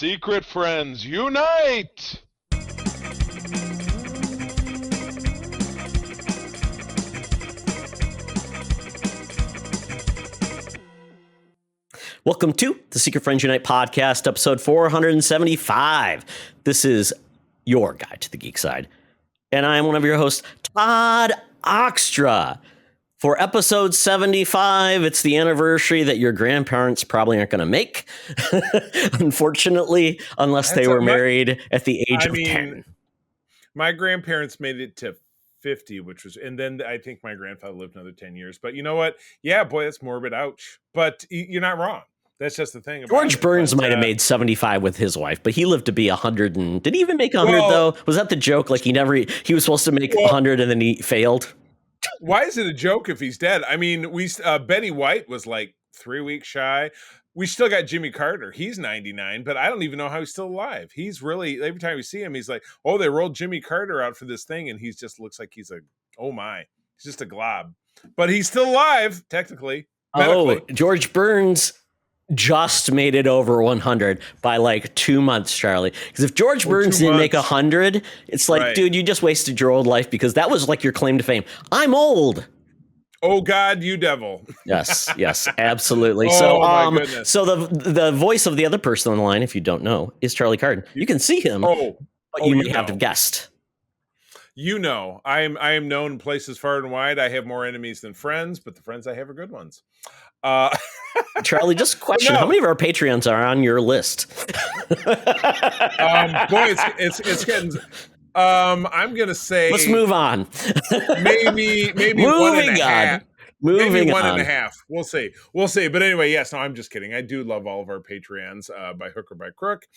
Secret friends, unite! Welcome to the Secret Friends Unite podcast, episode 475. This is your guide to the geek side. And I am one of your hosts, Todd Oxtra. For episode 75, it's the anniversary that your grandparents probably aren't going to make, unfortunately, unless they were married at the age of 10. My grandparents made it to 50, and then I think my grandfather lived another 10 years. But you know what? Yeah, boy, that's morbid. Ouch. But you're not wrong. That's just the thing. George Burns might have made 75 with his wife, but he lived to be 100. And did he even make 100 though? Was that the joke? Like he was supposed to make 100 and then he failed. Why is it a joke if he's dead? I mean, Betty White was like 3 weeks shy. We still got Jimmy Carter. He's 99, but I don't even know how he's still alive. He's really, every time we see him, he's like, oh, they rolled Jimmy Carter out for this thing. And he just looks like he's oh my, he's just a glob. But he's still alive, technically. Medically. Oh, George Burns just made it over 100 by like 2 months, Charlie. Because if George Burns didn't make 100, it's like, dude, you just wasted your old life because that was like your claim to fame. I'm old. Oh God, you devil! Yes, absolutely. Oh my goodness. So the voice of the other person on the line, if you don't know, is Charlie Carden. You can see him, but you may have to guessed. You know, I am known places far and wide. I have more enemies than friends, but the friends I have are good ones. Charlie, just a question: how many of our Patreons are on your list? Boy, it's getting. I'm gonna say. Let's move on. maybe one and a half. Maybe one and a half. We'll see. But anyway, yes. No, I'm just kidding. I do love all of our Patreons by hook or by crook.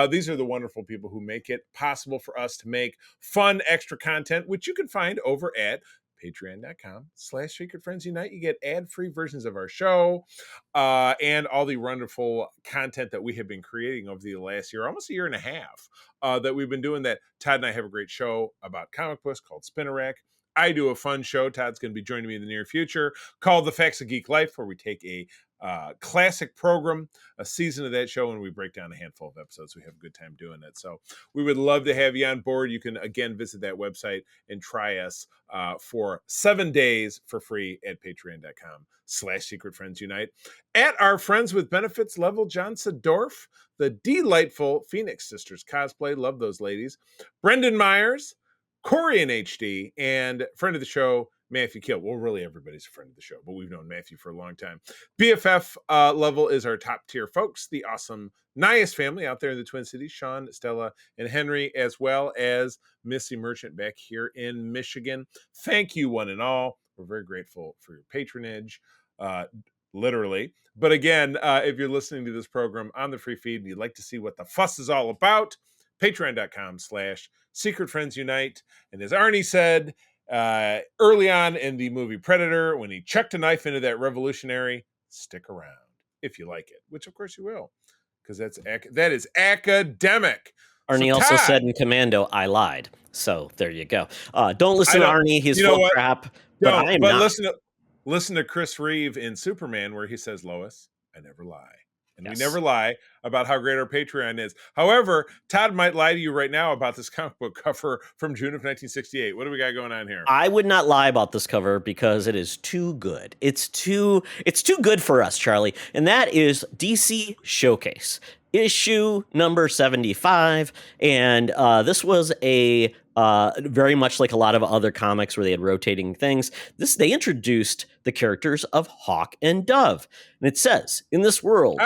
These are the wonderful people who make it possible for us to make fun extra content, which you can find over at patreon.com/secretfriendsunite. You get ad-free versions of our show and all the wonderful content that we have been creating over the last year, almost a year and a half, that we've been doing that. Todd and I have a great show about comic books called Spinnerack. I do a fun show. Todd's going to be joining me in the near future called The Facts of Geek Life, where we take a classic program, a season of that show, and we break down a handful of episodes. We have a good time doing it. So we would love to have you on board. You can, again, visit that website and try us for 7 days for free at patreon.com/secretfriendsunite. At our Friends with Benefits level, John Sedorf, the delightful Phoenix Sisters cosplay. Love those ladies. Brendan Myers, Corey in HD, and friend of the show, Matthew Kill. Well, really, everybody's a friend of the show, but we've known Matthew for a long time. BFF level is our top tier folks, the awesome Nias family out there in the Twin Cities, Sean, Stella, and Henry, as well as Missy Merchant back here in Michigan. Thank you, one and all. We're very grateful for your patronage, literally. But again, if you're listening to this program on the free feed and you'd like to see what the fuss is all about, patreon.com/secretfriendsunite. And as Arnie said, early on in the movie Predator, when he chucked a knife into that revolutionary, stick around if you like it, which of course you will, because that is academic. Arnie also said in Commando, I lied. So there you go. Don't listen to Arnie. He's full of crap. But listen to Chris Reeve in Superman, where he says, Lois, I never lie. And yes. We never lie about how great our Patreon is. However, Todd might lie to you right now about this comic book cover from June of 1968. What do we got going on here? I would not lie about this cover because it is too good. It's too good for us, Charlie. And that is DC Showcase, issue number 75. And this was a very much like a lot of other comics where they had rotating things. They introduced the characters of Hawk and Dove. And it says, in this world...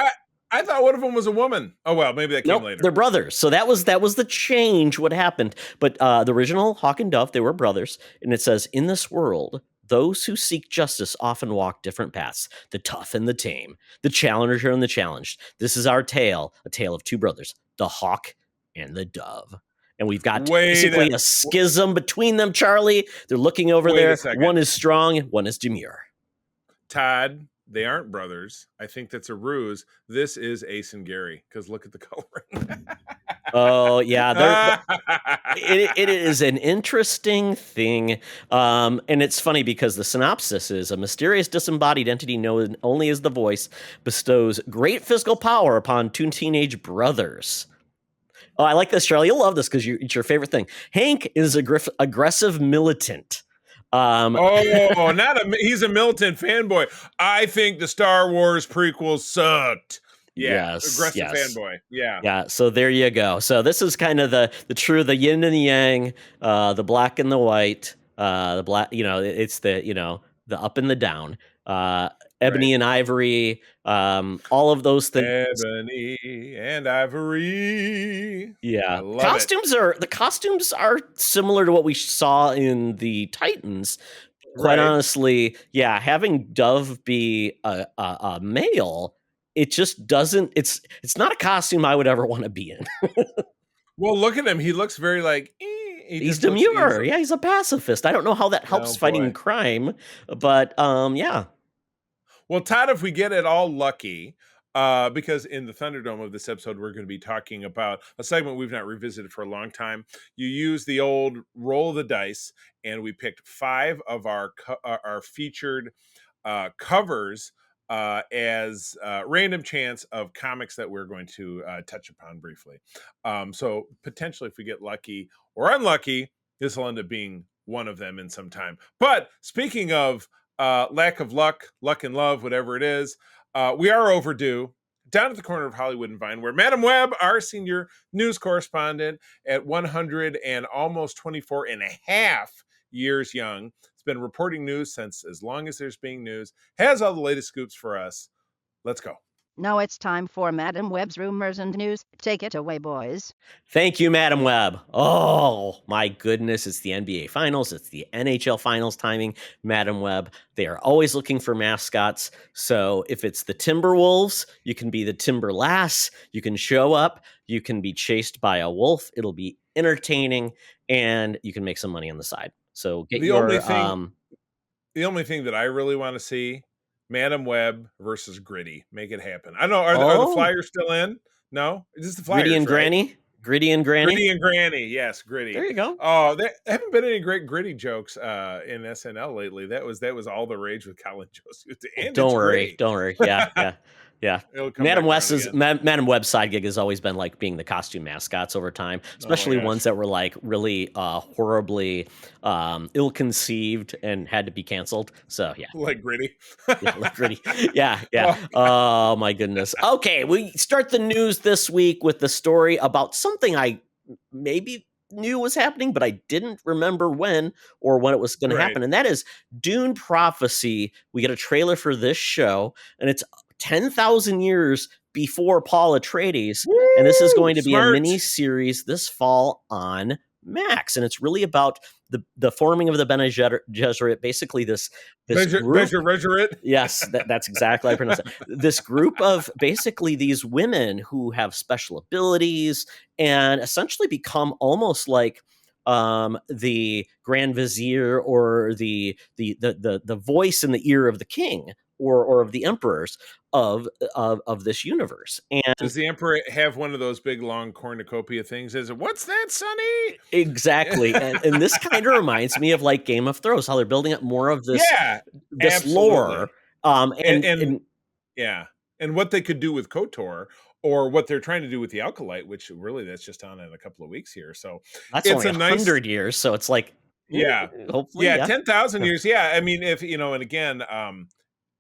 I thought one of them was a woman. Oh, well, maybe that came later. They're brothers. So that was the change, what happened. But the original Hawk and Dove, they were brothers. And it says, in this world, those who seek justice often walk different paths. The tough and the tame, the challenger and the challenged. This is our tale, a tale of two brothers, the Hawk and the Dove. And we've got basically a schism between them, Charlie. They're looking over there. One is strong, one is demure. Todd, they aren't brothers. I think that's a ruse. This is Ace and Gary, because look at the coloring. Oh yeah, it is an interesting thing, and it's funny because the synopsis is: a mysterious disembodied entity known only as the Voice bestows great physical power upon two teenage brothers. Oh, I like this, Charlie. You'll love this because it's your favorite thing. Hank is aggressive militant. Oh, he's a militant fanboy. I think the Star Wars prequels sucked. Yeah, aggressive fanboy. Yeah, so there you go. So this is kind of the yin and the yang, the black and the white, the black, it's the up and the down, ebony and ivory, all of those things. Ebony and ivory. Yeah, I love the costumes are similar to what we saw in the Titans. Quite honestly, yeah, having Dove be a male, it just doesn't. It's not a costume I would ever want to be in. Well, look at him. He looks very like he's demure. Yeah, he's a pacifist. I don't know how that helps fighting crime, but yeah. Well, Todd, if we get it all lucky, because in the Thunderdome of this episode, we're going to be talking about a segment we've not revisited for a long time. You use the old roll of the dice, and we picked 5 of our featured covers as random chance of comics that we're going to touch upon briefly. So potentially, if we get lucky or unlucky, this will end up being one of them in some time. But speaking of lack of luck and love, whatever it is, we are overdue. Down at the corner of Hollywood and Vine, where Madam Webb, our senior news correspondent at 100 and almost 24 and a half years young, has been reporting news since as long as there's being news, has all the latest scoops for us. Let's go. Now it's time for Madam Webb's rumors and news. Take it away, boys. Thank you, Madam Webb. Oh, my goodness. It's the NBA Finals. It's the NHL Finals timing. Madam Webb, they are always looking for mascots. So if it's the Timberwolves, you can be the Timberlass. You can show up. You can be chased by a wolf. It'll be entertaining, and you can make some money on the side. So get the only thing that I really want to see, Madam Webb versus Gritty. Make it happen. I know. Are the Flyers still in? No? Is this the Flyers? Gritty and Granny? Gritty and Granny? Gritty and Granny. Yes, Gritty. There you go. Oh, there haven't been any great Gritty jokes in SNL lately. That was all the rage with Colin Jost. Don't worry. Yeah. Madam Webb's side gig has always been like being the costume mascots over time, especially ones that were like really horribly ill-conceived and had to be canceled. So yeah, like Gritty. Like Gritty. Yeah. Oh my goodness. Okay, we start the news this week with the story about something I maybe knew was happening, but I didn't remember when or when it was going to happen, and that is Dune Prophecy. We get a trailer for this show, and it's 10,000 years before Paul Atreides. Woo, and this is going to be a mini series this fall on Max. And it's really about the forming of the Bene Gesserit, basically this group. Yes, that's exactly how I pronounce it. This group of basically these women who have special abilities and essentially become almost like the Grand Vizier or the voice in the ear of the king or of the emperors of this universe. And does the emperor have one of those big long cornucopia things? Is it, what's that, Sonny? Exactly. and this kind of reminds me of like Game of Thrones, how they're building up more of this lore. And what they could do with KOTOR, or what they're trying to do with the Alkalite, which really that's just on in a couple of weeks here. So that's it's only 100 years. So it's like, hopefully, 10,000 years. Yeah. I mean, if, and again,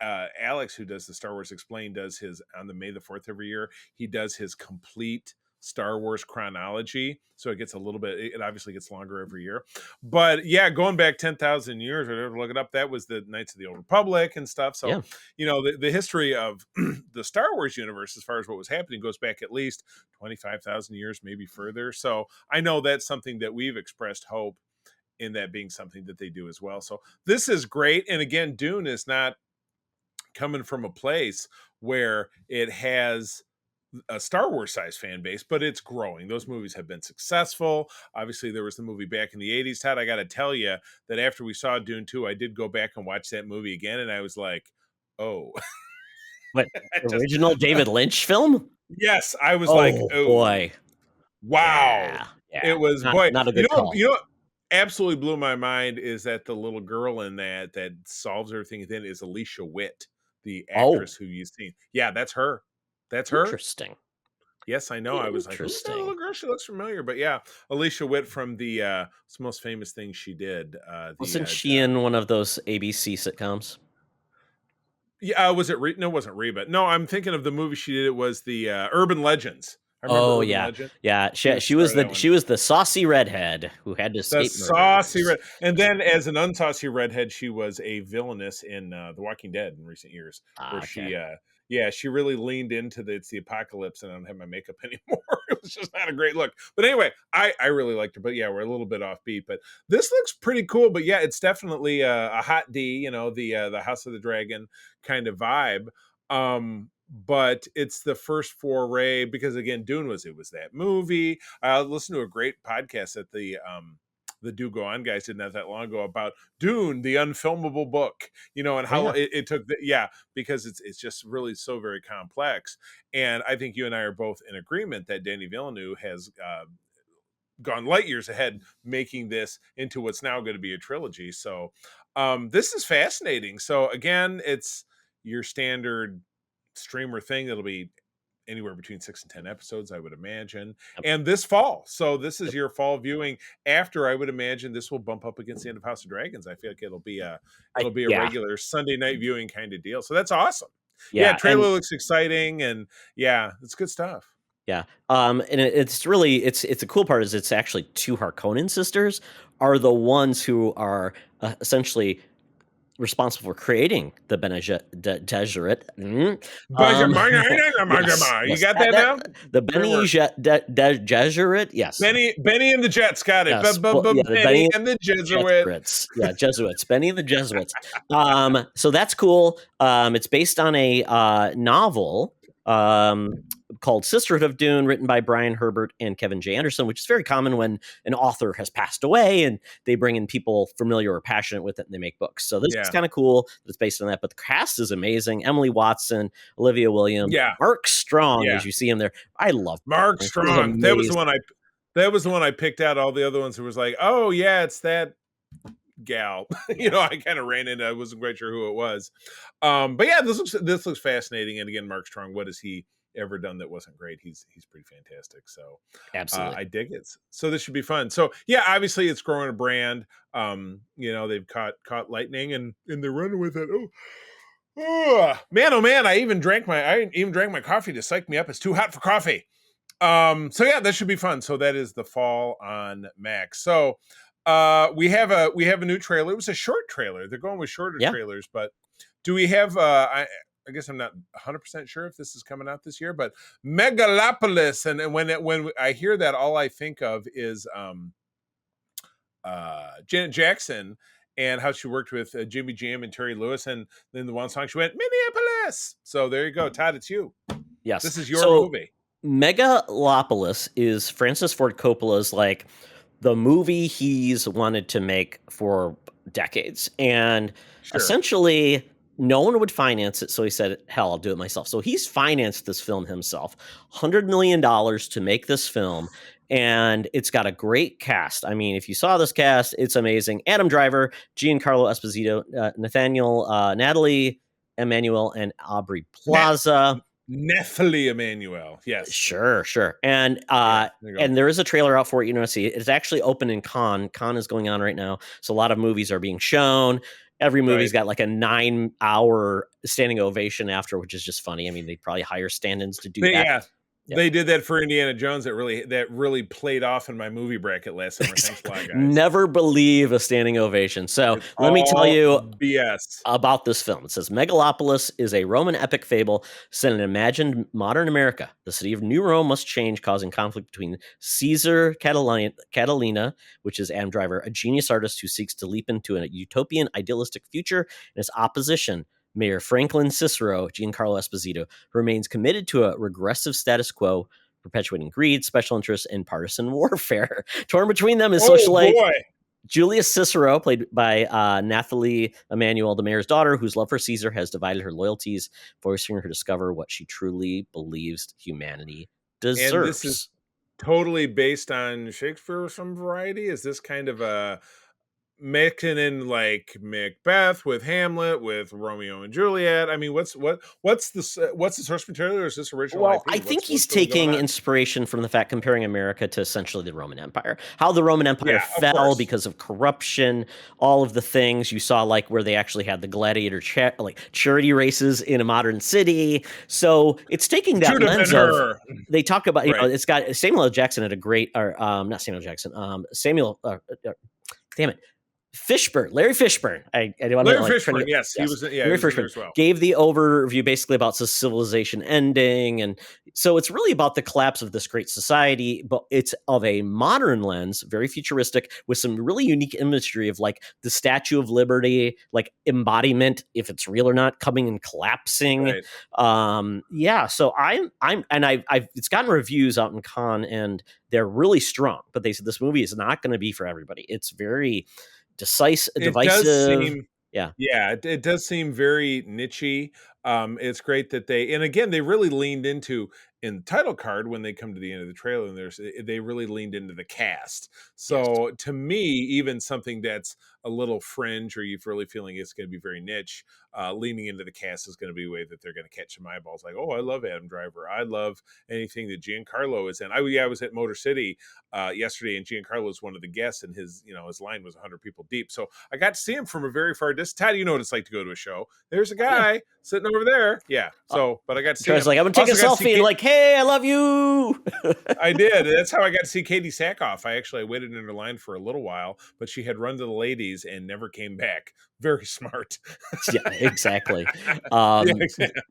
Alex, who does the Star Wars Explained, does his on the May the 4th every year. He does his complete Star Wars chronology. So it obviously gets longer every year. But yeah, going back 10,000 years, or look it up, that was the Knights of the Old Republic and stuff. So, the history of the Star Wars universe, as far as what was happening, goes back at least 25,000 years, maybe further. So I know that's something that we've expressed hope in, that being something that they do as well. So this is great. And again, Dune is not coming from a place where it has a Star Wars size fan base, but it's growing. Those movies have been successful. Obviously, there was the movie back in the 80s. Todd, I got to tell you that after we saw Dune 2, I did go back and watch that movie again, and I was like, oh. What, I just, original David Lynch film? yes, I was like, Oh oh, boy. wow. Yeah. It was, boy, Not a good call. you know, absolutely blew my mind is that the little girl in that solves everything then is Alicia Witt, the Oh, actress who you've seen. Yeah, that's her. That's her. interesting. Yes, I know. I was like, who's that little Interesting. girl? She looks familiar. But yeah, Alicia Witt from it's the most famous thing she did. Wasn't she in one of those ABC sitcoms? Yeah, was it no, it wasn't Reba. No, I'm thinking of the movie she did. It was the Urban Legends. I remember Oh Urban yeah, Legend. yeah. She was She the star was of that one. she was the saucy redhead who had to The escape saucy murders. red, and then as an unsaucy redhead, she was a villainess in The Walking Dead in recent years, where Okay. yeah, she really leaned into it's the apocalypse, and I don't have my makeup anymore. It was just not a great look. But anyway, I really liked her. But yeah, we're a little bit offbeat. But this looks pretty cool. But yeah, it's definitely a hot D, you know, the House of the Dragon kind of vibe. But it's the first foray because again, Dune was that movie. I listened to a great podcast that the Do Go On guys did not that long ago about Dune, the unfilmable book, you know, and Oh, how yeah. it took because it's just really so very complex. And I think you and I are both in agreement that Danny Villeneuve has gone light years ahead, making this into what's now going to be a trilogy. So this is fascinating. So again, it's your standard streamer thing that'll be anywhere between 6 and 10 episodes, I would imagine. Yep. And this fall. So this is your fall viewing after, I would imagine this will bump up against the end of House of Dragons. I feel like it'll be a Yeah. regular Sunday night viewing kind of deal. So that's awesome. Yeah, trailer and looks exciting and yeah, it's good stuff. yeah. And it's really it's a cool part is it's actually two Harkonnen sisters are the ones who are essentially responsible for creating the Bene Gesserit. You got that now? The Bene Gesserit, yes. Benny and the Jets got it. Yes. Well, yeah, the Benny and the Jesuits. Yeah, Jesuits. Benny and the Jesuits. So that's cool. It's based on a novel called Sisterhood of Dune, written by Brian Herbert and Kevin J. Anderson, which is very common when an author has passed away and they bring in people familiar or passionate with it and they make books. So this is kind of cool that it's based on that. But the cast is amazing. Emily Watson, Olivia Williams, Mark Strong, as you see him there. I love Mark Strong. That was the one I picked out. All the other ones who was like, oh yeah, it's that gal. You know, I kind of ran into. I wasn't quite sure who it was. But yeah, this looks fascinating. And again, Mark Strong. What has he ever done that wasn't great? He's pretty fantastic. So absolutely, I dig it. So this should be fun. So yeah, obviously it's growing a brand. You know, they've caught lightning and they're running with it. Oh man, I even drank my coffee to psych me up. It's too hot for coffee. So yeah, that should be fun. So that is the fall on Max. So we have a new trailer. It was a short trailer. They're going with shorter trailers, but do we have I guess I'm not 100% sure if this is coming out this year, but Megalopolis. And when I hear that, all I think of is Janet Jackson and how she worked with Jimmy Jam and Terry Lewis. And then the one song she went, Minneapolis. So there you go. Todd, it's you. Yes. This is your movie. Megalopolis is Francis Ford Coppola's like the movie he's wanted to make for decades. And essentially no one would finance it. So he said, hell, I'll do it myself. So he's financed this film himself, $100 million to make this film. And it's got a great cast. I mean, if you saw this cast, it's amazing. Adam Driver, Giancarlo Esposito, Natalie Emmanuel, and Aubrey Plaza. Nathalie Emmanuel, yes, sure. And and there is a trailer out for it. You know, see, it's actually open in Cannes. Cannes is going on right now, so a lot of movies are being shown. Every movie's got like a 9-hour standing ovation after, which is just funny. I mean, they probably hire stand-ins to do that. Yeah. They did that for Indiana Jones. That really played off in my movie bracket last summer. Thanks a lot, guys. Never believe a standing ovation. So let me tell you BS about this film. It says Megalopolis is a Roman epic fable set in imagined modern America. The city of New Rome must change, causing conflict between Caesar Catalina, which is Adam Driver, a genius artist who seeks to leap into a utopian, idealistic future, and his opposition, Mayor Franklin Cicero, Giancarlo Esposito, who remains committed to a regressive status quo, perpetuating greed, special interests, and partisan warfare. Torn between them is socialite Julia Cicero, played by Nathalie Emmanuel, the mayor's daughter, whose love for Caesar has divided her loyalties, forcing her to discover what she truly believes humanity deserves. And this is totally based on Shakespeare of some variety. Is this kind of a mixing in like Macbeth with Hamlet with Romeo and Juliet? I mean, what's the source material, or is this original Well, IP? I think he's what's really going taking on? inspiration from the fact comparing America to essentially the Roman Empire. How the Roman Empire Yeah, of fell course. because of corruption, all of the things you saw, like where they actually had the gladiator charity races in a modern city. So it's taking that Should have lens been of. her. They talk about, you know, Right. it's got Samuel L. Jackson had a great, or not Samuel Jackson, damn it. Fishburne, Larry Fishburne. I don't Larry know, Fishburne, yes, he was. Yeah, he Larry was in there Fishburne as well. gave the overview basically about the civilization ending, and so it's really about the collapse of this great society, but it's of a modern lens, very futuristic, with some really unique imagery of like the Statue of Liberty, like embodiment, if it's real or not, coming and collapsing. Right. Yeah, so I've it's gotten reviews out in Cannes, and they're really strong, but they said this movie is not going to be for everybody. It's very It does divisive. seem, Yeah. yeah, it does seem very nichey. It's great that and again, they really leaned into in the title card when they come to the end of the trailer, and they really leaned into the cast. Yes. So to me, even something that's a little fringe, or you're really feeling it's going to be very niche, leaning into the cast is going to be a way that they're going to catch some eyeballs. Like, oh, I love Adam Driver. I love anything that Giancarlo is in. I was at Motor City yesterday, and Giancarlo is one of the guests, and his line was 100 people deep. So I got to see him from a very far distance. Tad, you know what it's like to go to a show. There's a guy sitting over there. Yeah. So, but I got to see him. Like, I'm gonna take a selfie and like, hey, I love you. I did. That's how I got to see Katie Sackhoff. I waited in her line for a little while, but she had run to the ladies and never came back. Very smart. Yeah, exactly. Yeah, exactly.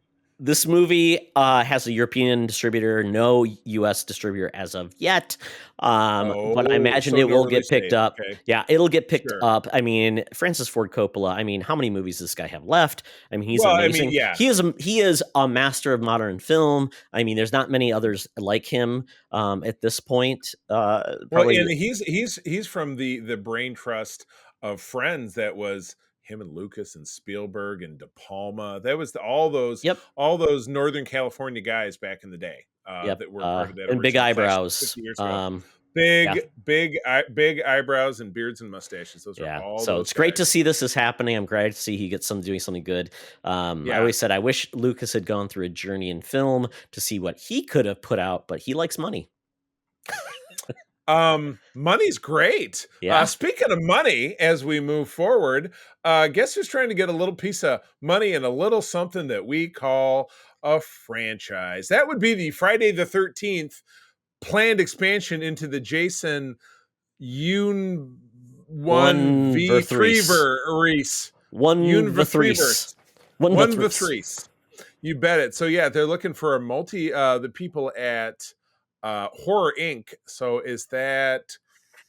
This movie has a European distributor, no U.S. distributor as of yet. But I imagine it will get picked up. Okay. Yeah, it'll get picked Sure. up. I mean, Francis Ford Coppola. I mean, how many movies does this guy have left? I mean, he's Well, amazing. I mean, yeah. He is a master of modern film. I mean, there's not many others like him at this point. Well, Probably. and he's from the brain trust of Friends. That was him and Lucas and Spielberg and De Palma. That was all those Northern California guys back in the day that were part of that. And big original class eyebrows. 50 years ago. Big eyebrows and beards and mustaches. Those are all. So it's great to see this is happening. I'm glad to see he gets doing something good. I always said I wish Lucas had gone through a journey in film to see what he could have put out, but he likes money. Money's great. Yeah. Speaking of money, as we move forward, guess who's trying to get a little piece of money and a little something that we call a franchise? That would be the Friday the 13th planned expansion into the Jason One v 3 verse. One the three. You bet it. So yeah, they're looking for a the people at Horror Inc. So is that?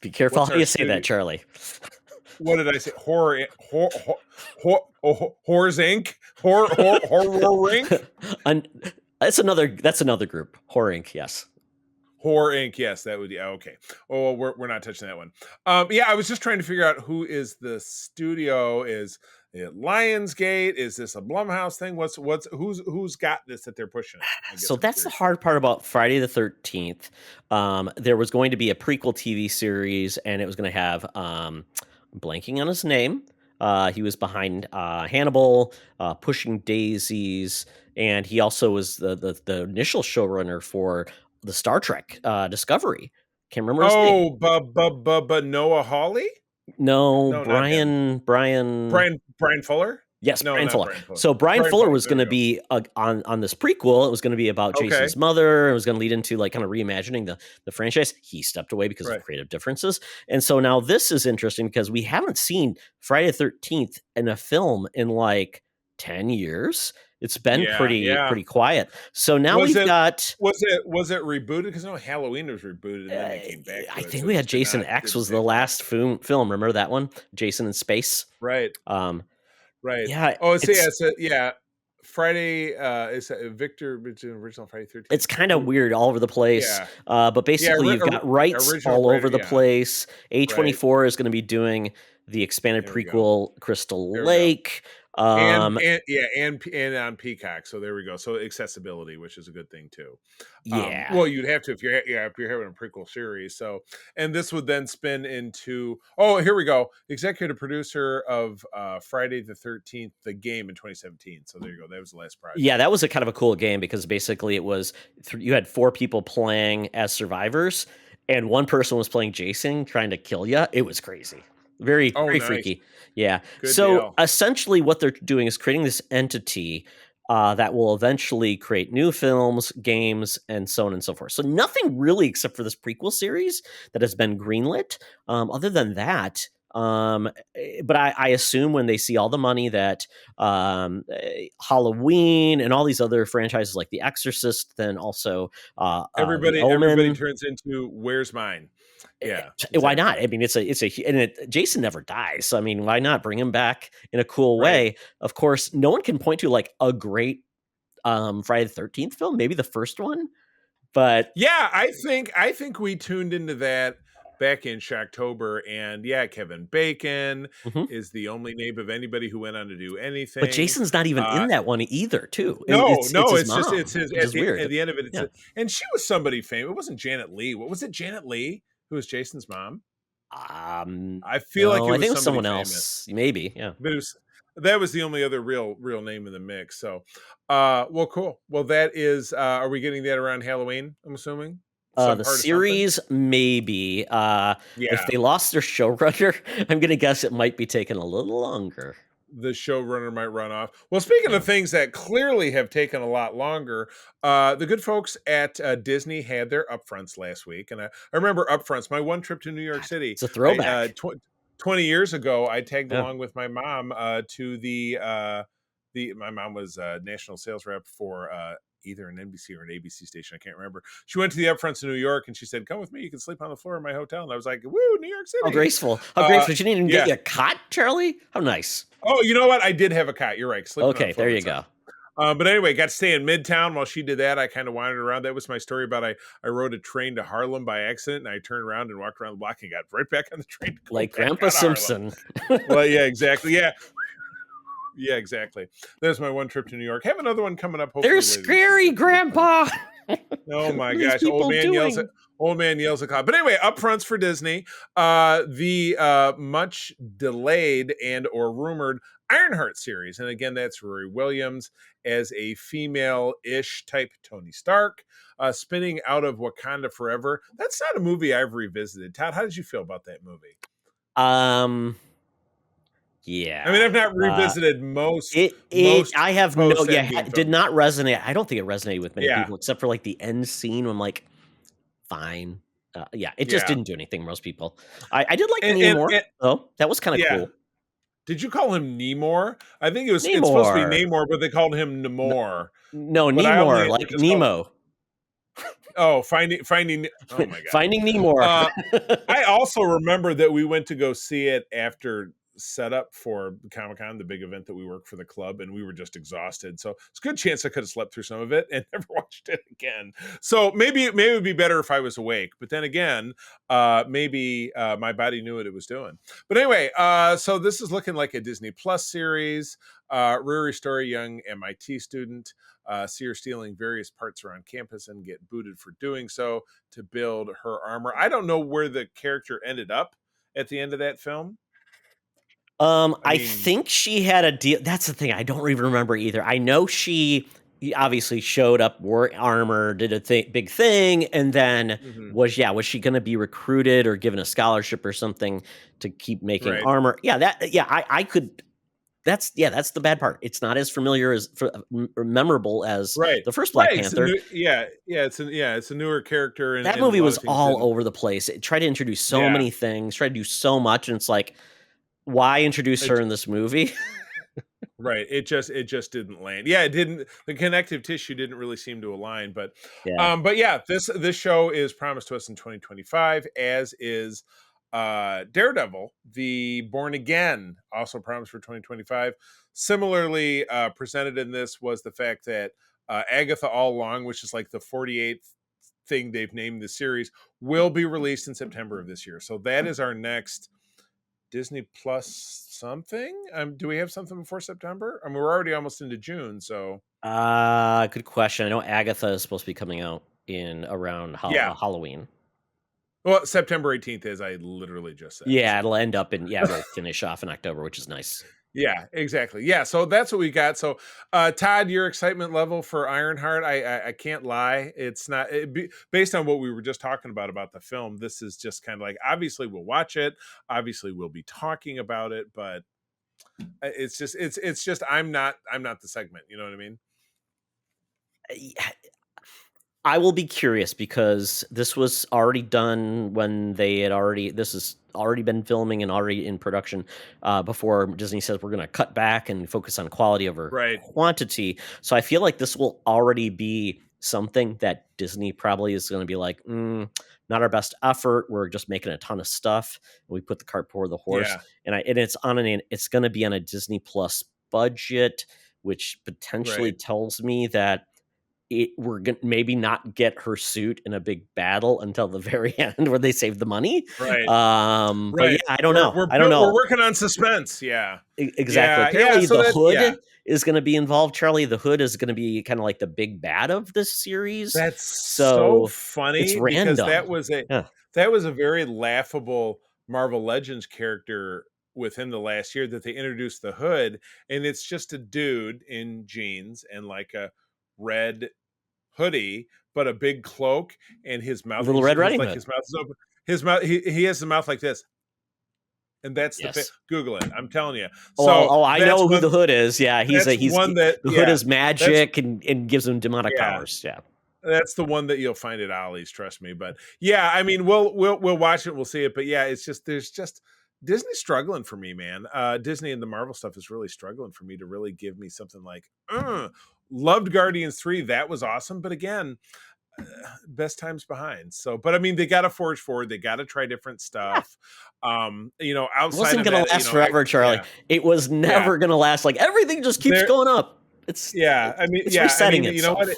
Be careful how you say that, Charlie. What did I say? Horror Inc. Horror Inc. That's another group. Horror Inc. Yes. Horror Inc. Yes, that would be okay. Oh, well, we're not touching that one. Yeah, I was just trying to figure out who is the studio. Is it Lionsgate? Is this a Blumhouse thing? Who's got this that they're pushing? So that's the hard part about Friday the 13th. There was going to be a prequel TV series, and it was going to have blanking on his name. He was behind Hannibal, Pushing Daisies, and he also was the initial showrunner for the Star Trek Discovery. Can't remember his name. But Noah Hawley? No, Brian Fuller? Yes, Brian Fuller. So Brian Fuller was going to be on this prequel. It was going to be about Jason's mother. It was going to lead into like kind of reimagining the franchise. He stepped away because of creative differences. And so now this is interesting because we haven't seen Friday the 13th in a film in like 10 years. It's been pretty quiet. So now was it rebooted? Because no, Halloween was rebooted and then they came back. I think we had Jason X was the last film. Remember that one? Jason in Space. Right. Right. Yeah. Oh, yeah. Friday is Victor original Friday 13th. It's kind of weird all over the place. Yeah. But basically, you've got rights original all Friday, over the yeah. place. A24 is going to be doing the expanded There we go. prequel Crystal There we go. Lake. And on Peacock. So there we go. So accessibility, which is a good thing too. Yeah. Well, you'd have to if you're having a prequel series. So, and this would then spin into here we go. Executive producer of Friday the 13th, the game in 2017. So there you go. That was the last project. Yeah, that was a kind of a cool game because basically it was you had 4 people playing as survivors, and one person was playing Jason trying to kill you. It was crazy. Very nice. freaky. Yeah. Good so deal. Essentially what they're doing is creating this entity that will eventually create new films, games, and so on and so forth. So nothing really except for this prequel series that has been greenlit. Other than that, but I assume when they see all the money that Halloween and all these other franchises like The Exorcist, then also everybody turns into Where's Mine? Yeah, exactly. Why not? I mean, Jason never dies, so I mean, why not bring him back in a cool way? Of course, no one can point to like a great Friday the 13th film, maybe the first one, but yeah, I think we tuned into that back in Shocktober, and Kevin Bacon is the only name of anybody who went on to do anything. But Jason's not even in that one either, too. It's his weird. At the end of it, and she was somebody famous. It wasn't Janet Leigh. What was it? Janet Leigh, who was Jason's mom? I feel like it was someone famous. Else. Maybe, yeah. But that was the only other real name in the mix. So, well, cool. Well, that is. Are we getting that around Halloween? I'm assuming. The series, maybe. If they lost their showrunner, I'm gonna guess it might be taking a little longer. The showrunner might run off. Well, speaking of things that clearly have taken a lot longer, the good folks at Disney had their upfronts last week, and I remember upfronts. My one trip to New York City. It's a throwback. 20 years ago, I tagged along with my mom to the. My mom was national sales rep for either an NBC or an ABC station. I can't remember. She went to the upfronts in New York and she said, "Come with me. You can sleep on the floor of my hotel." And I was like, "Woo, New York City!" How graceful! How graceful! She didn't even get you a cot, Charlie. How nice! Oh, you know what? I did have a cot. You're right. Okay, there you go. But anyway, got to stay in Midtown while she did that. I kind of wandered around. That was my story about I rode a train to Harlem by accident, and I turned around and walked around the block and got right back on the train. Like Grandpa Simpson. Well, yeah, exactly. Yeah. Yeah, exactly. There's my one trip to New York. Have another one coming up. They're scary, Grandpa. Oh my gosh! Old man yells at cloud. But anyway, upfronts for Disney. The much delayed and or rumored Ironheart series, and again, that's Rory Williams as a female-ish type Tony Stark, spinning out of Wakanda Forever. That's not a movie I've revisited. Todd, how did you feel about that movie? Yeah, I mean, I've not revisited most. It did not resonate. I don't think it resonated with many people, except for like the end scene. I'm like, fine, it just didn't do anything. Most people, I did like Namor, though. That was kind of cool. Did you call him Nemor? I think it's supposed to be Namor, but they called him Namor. No, Nemor, like Nemo. Finding. Oh my god, Finding Nemor. I also remember that we went to go see it after setup for Comic-Con, the big event that we work for the club, and we were just exhausted. So it's a good chance I could have slept through some of it and never watched it again. So maybe it would be better if I was awake. But then again, maybe my body knew what it was doing. But anyway, so this is looking like a Disney Plus series. Rory Story, young MIT student, see her stealing various parts around campus and get booted for doing so to build her armor. I don't know where the character ended up at the end of that film. I think she had a deal. That's the thing. I don't even remember either. I know she obviously showed up, wore armor, did a big thing, and then was she going to be recruited or given a scholarship or something to keep making armor? I could. That's the bad part. It's not as familiar as memorable as the first Black Panther. It's a newer character. And that movie was all over the place. It tried to introduce so many things, tried to do so much, and it's like, why introduce her in this movie? Right. It just didn't land. Yeah, it didn't. The connective tissue didn't really seem to align. But this show is promised to us in 2025, as is Daredevil, the Born Again, also promised for 2025. Similarly presented in this was the fact that Agatha All Along, which is like the 48th thing they've named the series, will be released in September of this year. So that is our next Disney Plus something. Do we have something before September? I mean, we're already almost into June, so Good question. I know Agatha is supposed to be coming out in around yeah. Halloween. Well, September 18th, as I literally just said. Yeah, so. it'll end up in we'll finish off in October, which is nice. Yeah, exactly. Yeah, so that's what we got. So, Todd, your excitement level for Ironheart, I can't lie. It's not based on what we were just talking about the film. This is just kind of like, obviously we'll watch it, obviously we'll be talking about it, but it's just I'm not the segment. You know what I mean? I will be curious because this was already done when this has already been filming and already in production before Disney says we're going to cut back and focus on quality over quantity. So I feel like this will already be something that Disney probably is going to be like, not our best effort. We're just making a ton of stuff. We put the cart before the horse, and it's going to be on a Disney Plus budget, which potentially tells me that we're going to maybe not get her suit in a big battle until the very end where they save the money. Right. But yeah, I don't know. I don't know. We're working on suspense. Yeah. Exactly. Yeah, Apparently so the Hood is going to be involved. Charlie, the Hood is going to be kind of like the big bad of this series. That's so funny. It's random. Because that was a very laughable Marvel Legends character within the last year that they introduced the Hood, and it's just a dude in jeans and like a red hoodie, but a big cloak, and his mouth, Little Red Riding Hood. His mouth is open. His mouth, he has the mouth like this, and that's the Google it. I'm telling you. So I know who the Hood is. Yeah, he's one that the Hood is magic and gives him demonic powers. Yeah. That's the one that you'll find at Ollie's, trust me. But yeah, I mean, we'll watch it, we'll see it. But yeah, it's just there's just Disney's struggling for me, man. Disney and the Marvel stuff is really struggling for me to really give me something like loved Guardians 3. That was awesome. But again, best times behind. So, but I mean, they got to forge forward. They got to try different stuff. Outside it wasn't going to last forever, Charlie. Yeah. It was never going to last. Like everything just keeps going up. It's resetting itself. You know what?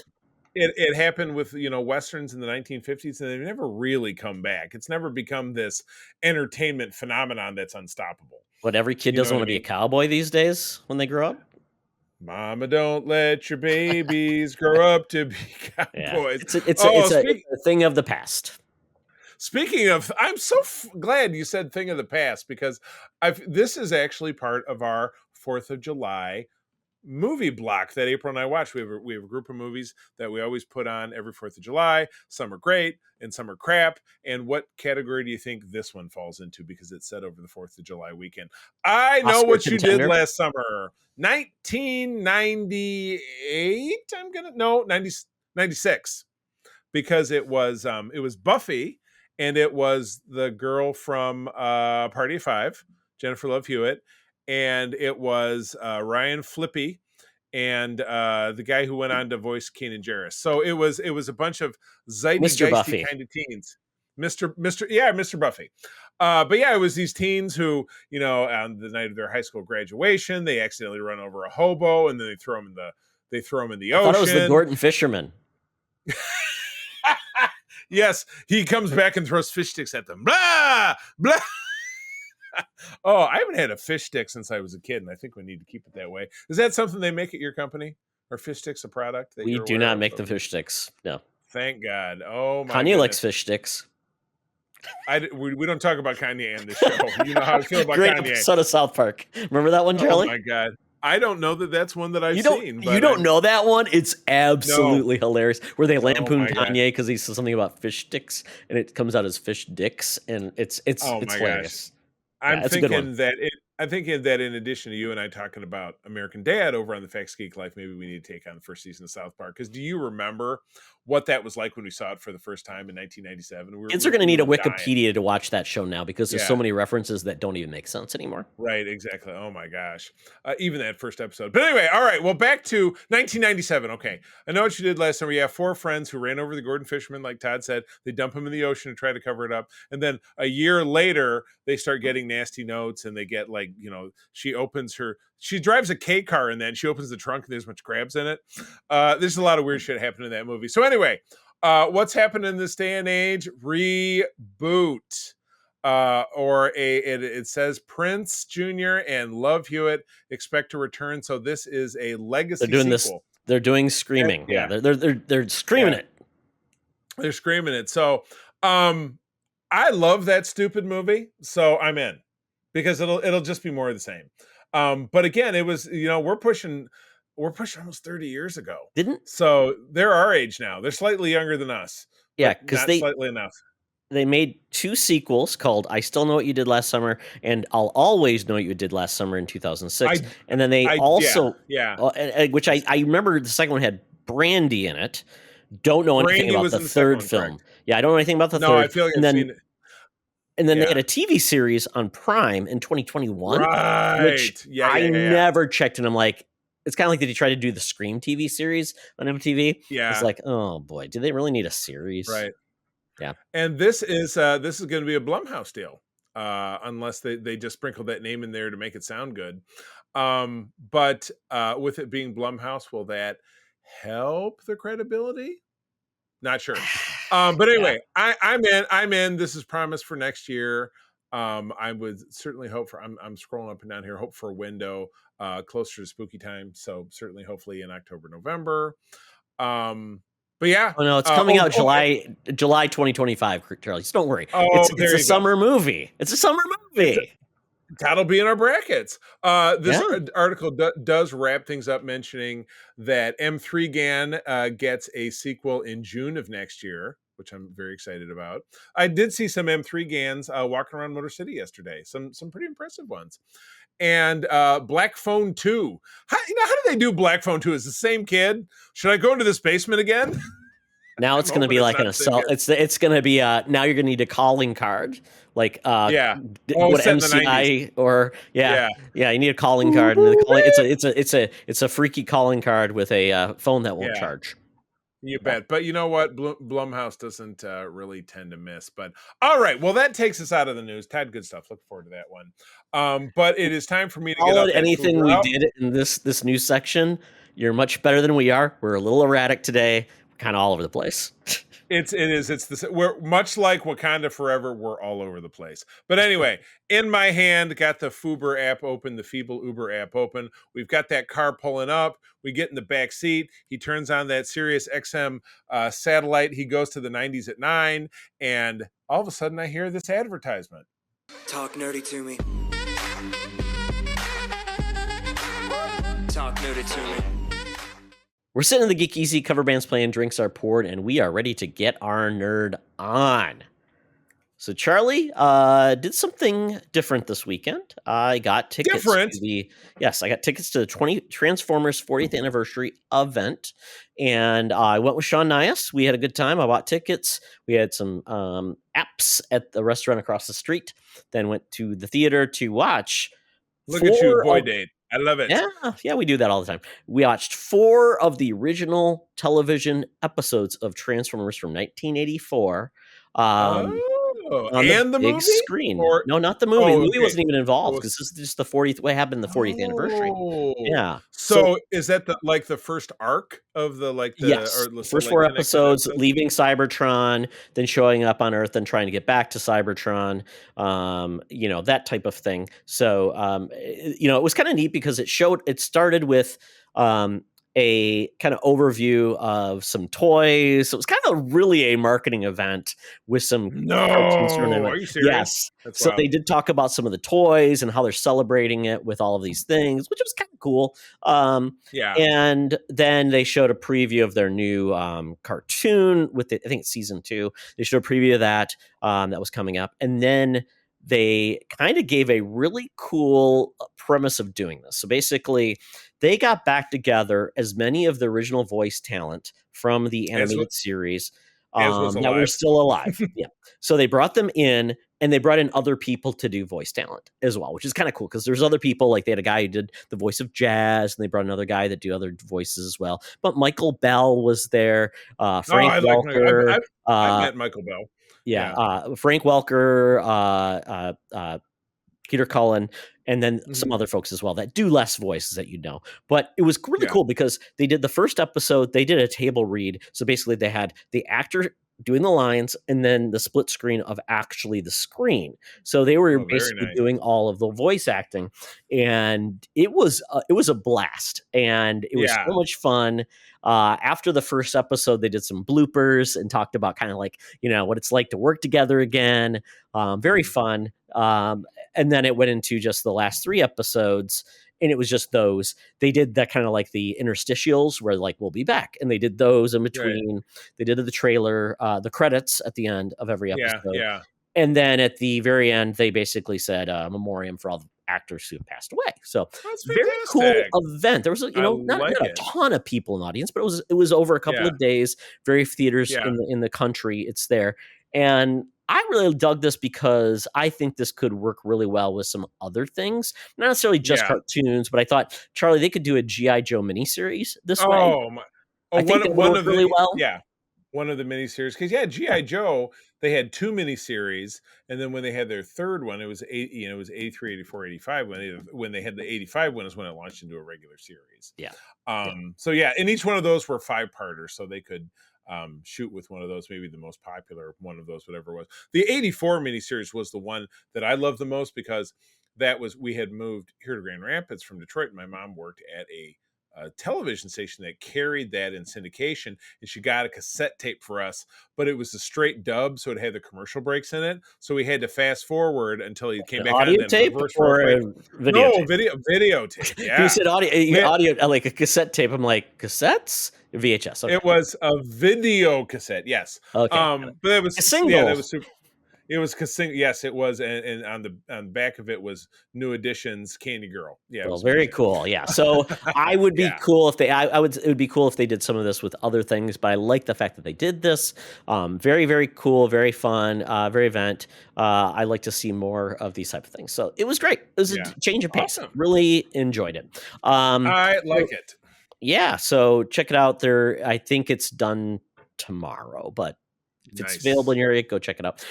It happened with westerns in the 1950s, and they've never really come back. It's never become this entertainment phenomenon that's unstoppable. But every kid doesn't want to be a cowboy these days when they grow up. Mama, don't let your babies grow up to be cowboys. Yeah. It's a thing of the past. Speaking of, I'm so glad you said thing of the past, because this is actually part of our 4th of July movie block that April and I watch. We have a group of movies that we always put on every 4th of July. Some are great and some are crap. And what category do you think this one falls into? Because it's set over the 4th of July weekend. I know Oscar what contender. You did last summer. 1998. 96. Because it was Buffy, and it was the girl from Party of Five, Jennifer Love Hewitt. And it was Ryan Flippy and the guy who went on to voice Keenan Jarrus. So it was a bunch of zeitgeisty kind of teens. Mr. Buffy. But yeah, it was these teens who, on the night of their high school graduation, they accidentally run over a hobo, and then they throw him in the ocean. I thought it was the Gordon Fisherman. Yes, he comes back and throws fish sticks at them. Blah blah. Oh, I haven't had a fish stick since I was a kid, and I think we need to keep it that way. Is that something they make at your company? Are fish sticks a product? We do not make the fish sticks. No. Thank God. Oh my. Kanye likes fish sticks. We don't talk about Kanye on this show. You know how I feel about Great Kanye. episode of South Park. Remember that one, Charlie? Oh my God. I don't know that that's one that I've seen. You don't know that one? It's absolutely hilarious. Where they lampoon Kanye because he says something about fish sticks, and it comes out as fish dicks, and it's hilarious. Gosh. I'm thinking that in addition to you and I talking about American Dad over on the Facts Geek Life, maybe we need to take on the first season of South Park. Because do you remember what that was like when we saw it for the first time in 1997? Kids are going to need a Wikipedia to watch that show now because there's so many references that don't even make sense anymore. Right, exactly. Oh my gosh. Even that first episode. But anyway, all right. Well, back to 1997. Okay. I know what you did last summer. You have 4 friends who ran over the Gordon Fisherman, like Todd said. They dump him in the ocean and try to cover it up. And then a year later, they start getting nasty notes, and they get like she opens she drives a K car and then she opens the trunk and there's a bunch of crabs in it. There's a lot of weird shit happening in that movie. So anyway, what's happening in this day and age? Reboot. It says Prince Jr. and Love Hewitt expect to return. So this is a legacy sequel. They're doing Screaming. Yeah. They're screaming it. They're screaming it. So I love that stupid movie. So I'm in because it'll just be more of the same. But again, it was, we're pushing almost 30 years ago. So they're our age now. They're slightly younger than us. Yeah, because slightly enough. They made 2 sequels called I Still Know What You Did Last Summer and I'll Always Know What You Did Last Summer in 2006. And then they which I remember the second one had Brandy in it. Don't know anything about the third film. Correct. Yeah, I don't know anything about the third. I feel like I've seen it. And then they had a TV series on Prime in 2021. Right. Which I never checked. And I'm like, it's kind of like, did he try to do the Scream TV series on MTV? Yeah. It's like, oh boy, do they really need a series? Right. Yeah. And this is going to be a Blumhouse deal, unless they just sprinkle that name in there to make it sound good. But with it being Blumhouse, will that help the credibility? Not sure. But anyway, I'm in. This is promised for next year. I would certainly hope for. I'm scrolling up and down here. Hope for a window closer to spooky time. So certainly, hopefully in October, November. But yeah. Oh no, it's coming out July 2025, Charlie. So don't worry. It's a summer movie. It's a summer movie. That'll be in our brackets. This article does wrap things up mentioning that M3 GAN gets a sequel in June of next year, which I'm very excited about. I did see some M3 GANs walking around Motor City yesterday. Some pretty impressive ones. And Black Phone 2. How do they do Black Phone 2? Is the same kid? Should I go into this basement again? Now it's going to be like an assault. It's going to be now you're going to need a calling card, like what MCI or you need a calling card. And it's a freaky calling card with a phone that won't charge. You bet. But you know what? Blumhouse doesn't really tend to miss. But all right. Well, that takes us out of the news. Tad, good stuff. Look forward to that one. But it is time for me to get up. Anything we did in this news section, you're much better than we are. We're a little erratic today. We're kind of all over the place. We're much like Wakanda Forever. We're all over the place. But anyway, in my hand, got the Fuber app open, the Feeble Uber app open. We've got that car pulling up. We get in the back seat. He turns on that Sirius XM satellite. He goes to the 90s at 9, and all of a sudden, I hear this advertisement. Talk nerdy to me. Talk nerdy to me. We're sitting in the Geek Easy, cover bands playing, drinks are poured, and we are ready to get our nerd on. So Charlie did something different this weekend. I got tickets to the Transformers 40th anniversary event, and I went with Sean Nias. We had a good time. I bought tickets. We had some apps at the restaurant across the street. Then went to the theater to watch. Look at you, boy date. I love it. Yeah, we do that all the time. We watched 4 of the original television episodes of Transformers from 1984. And the big movie? Screen. No, not the movie. The movie wasn't even involved because this is just the 40th. What happened in the 40th anniversary? Yeah. So is that the first arc of the the first 4 episodes, leaving Cybertron, then showing up on Earth and trying to get back to Cybertron, that type of thing. So it was kind of neat because it started with a kind of overview of some toys. So it was kind of really a marketing event with some cartoons. Are you serious? Yes. That's wild. They did talk about some of the toys and how they're celebrating it with all of these things, which was kind of cool. And then they showed a preview of their new cartoon with I think it's season 2. They showed a preview of that that was coming up. And then they kind of gave a really cool premise of doing this. So basically, they got back together as many of the original voice talent from the animated series that were still alive. Yeah. So they brought them in, and they brought in other people to do voice talent as well, which is kind of cool because there's other people. Like they had a guy who did the voice of Jazz, and they brought another guy that do other voices as well. But Michael Bell was there. Frank Welker. I met Michael Bell. Yeah. Frank Welker, Peter Cullen, and then some Mhm. other folks as well that do less voices that you know. But it was really Yeah. cool because they did the first episode, they did a table read. So basically, they had the actor doing the lines and then the split screen of actually the screen. So they were Oh, very basically nice. doing all of the voice acting, and it was a blast, and it was so Yeah. much fun. After the first episode, they did some bloopers and talked about kind of like, what it's like to work together again. Very fun. And then it went into just the last 3 episodes, and it was just those. They did that kind of like the interstitials where like we'll be back, and they did those in Right. between. They did the trailer, the credits at the end of every Yeah. episode, Yeah. and then at the very end, they basically said memoriam for all the actors who passed away. So That's very cool fantastic. event. There was, I not like a it. ton of people in the audience, but it was over a couple Yeah. of days. Very theaters Yeah. in the country. It's there, and I really dug this because I think this could work really well with some other things, not necessarily just Yeah. cartoons. But I thought, Charlie, they could do a GI Joe miniseries this way. Oh my. Oh, I think that would one work of really the well. yeah. One of the miniseries, because GI Joe, they had 2 miniseries, and then when they had their third one, it was it was 83, 84, 85. When they had the 85 one is when it launched into a regular series. Yeah. So yeah, and each one of those were 5-parters, so they could shoot with one of those, maybe the most popular one of those, whatever it was. The 84 miniseries was the one that I loved the most because we had moved here to Grand Rapids from Detroit, and my mom worked at a television station that carried that in syndication, and she got a cassette tape for us, but it was a straight dub, so it had the commercial breaks in it, so we had to fast forward until he came An back on, audio then tape reverse or real a quick. video No, tape? videotape. Yeah. You said audio, Man, audio, like a cassette tape. I'm like, cassettes? VHS. Okay. it was a video cassette, yes. Okay. But it was A single. that was super. It was yes, it was, and on the back of it was New Editions Candy Girl. Yeah, it Well, was very amazing. cool. Yeah. So I would be Yeah. cool if it would be cool if they did some of this with other things, but I like the fact that they did this. Very, very cool, very fun, very event. I like to see more of these type of things. So it was great. It was Yeah. a change of pace. Awesome. Really enjoyed it. I like it. Yeah. So check it out there. I think it's done tomorrow, but if it's available in your area, go check it out.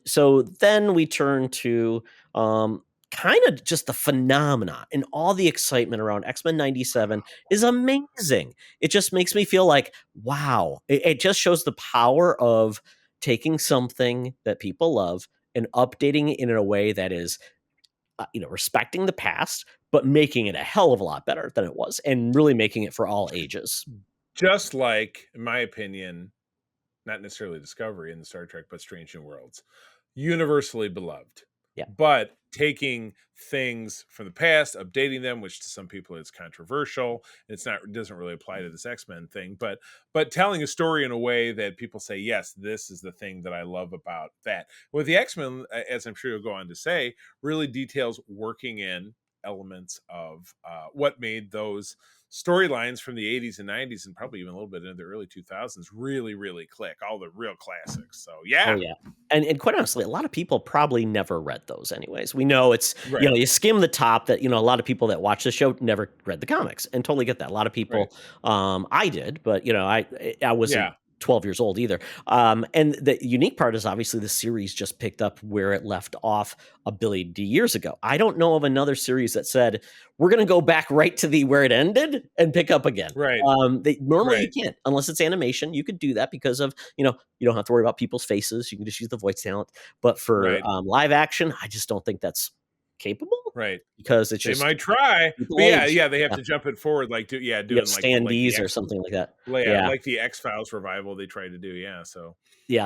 So then we turn to kind of just the phenomena and all the excitement around X-Men 97 is amazing. It just makes me feel like, wow, it just shows the power of taking something that people love and updating it in a way that is, respecting the past, but making it a hell of a lot better than it was and really making it for all ages. Just like, in my opinion, not necessarily Discovery in the Star Trek, but Strange New Worlds, universally beloved. Yeah. But taking things from the past, updating them, which to some people is controversial, and it doesn't really apply to this X-Men thing, but telling a story in a way that people say, yes, this is the thing that I love about that. With the X-Men, as I'm sure you'll go on to say, really details working in elements of what made those storylines from the 80s and 90s and probably even a little bit into the early 2000s really, really click. All the real classics. So yeah. Oh yeah. And quite honestly, a lot of people probably never read those anyways. We know it's, Right. you skim the top that, a lot of people that watch the show never read the comics, and totally get that. A lot of people, I did, but I wasn't 12 years old either. And the unique part is obviously the series just picked up where it left off a billion years ago. I don't know of another series that said, we're going to go back right to where it ended and pick up again. Right. Normally Right. you can't, unless it's animation. You could do that because of, you don't have to worry about people's faces. You can just use the voice talent. But for live action, I just don't think that's capable. Right. Because it's just, they might try. people But age. they have to jump it forward, like doing You have like standees the or something like that. like the X-Files revival they tried to do. Yeah. So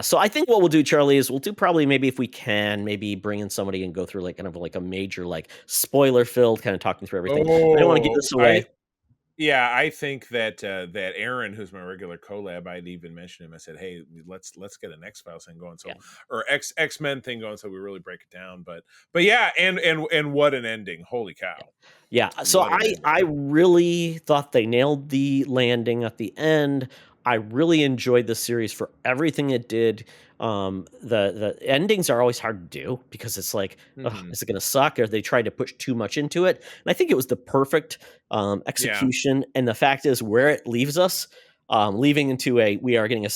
So I think what we'll do, Charlie, is we'll do probably, maybe if we can, maybe bring in somebody and go through like kind of like a major like spoiler filled kind of talking through everything. I don't want to give this away. I think that that Aaron, who's my regular collab, I'd even mentioned him. I said, "Hey, let's get an X-Files thing going, or X-Men thing going, so we really break it down." But yeah, and what an ending! Holy cow! Yeah. So I really thought they nailed the landing at the end. I really enjoyed the series for everything it did. The endings are always hard to do because it's like, is it going to suck? Or they tried to push too much into it. And I think it was the perfect execution. And the fact is, where it leaves us, leaving into we are getting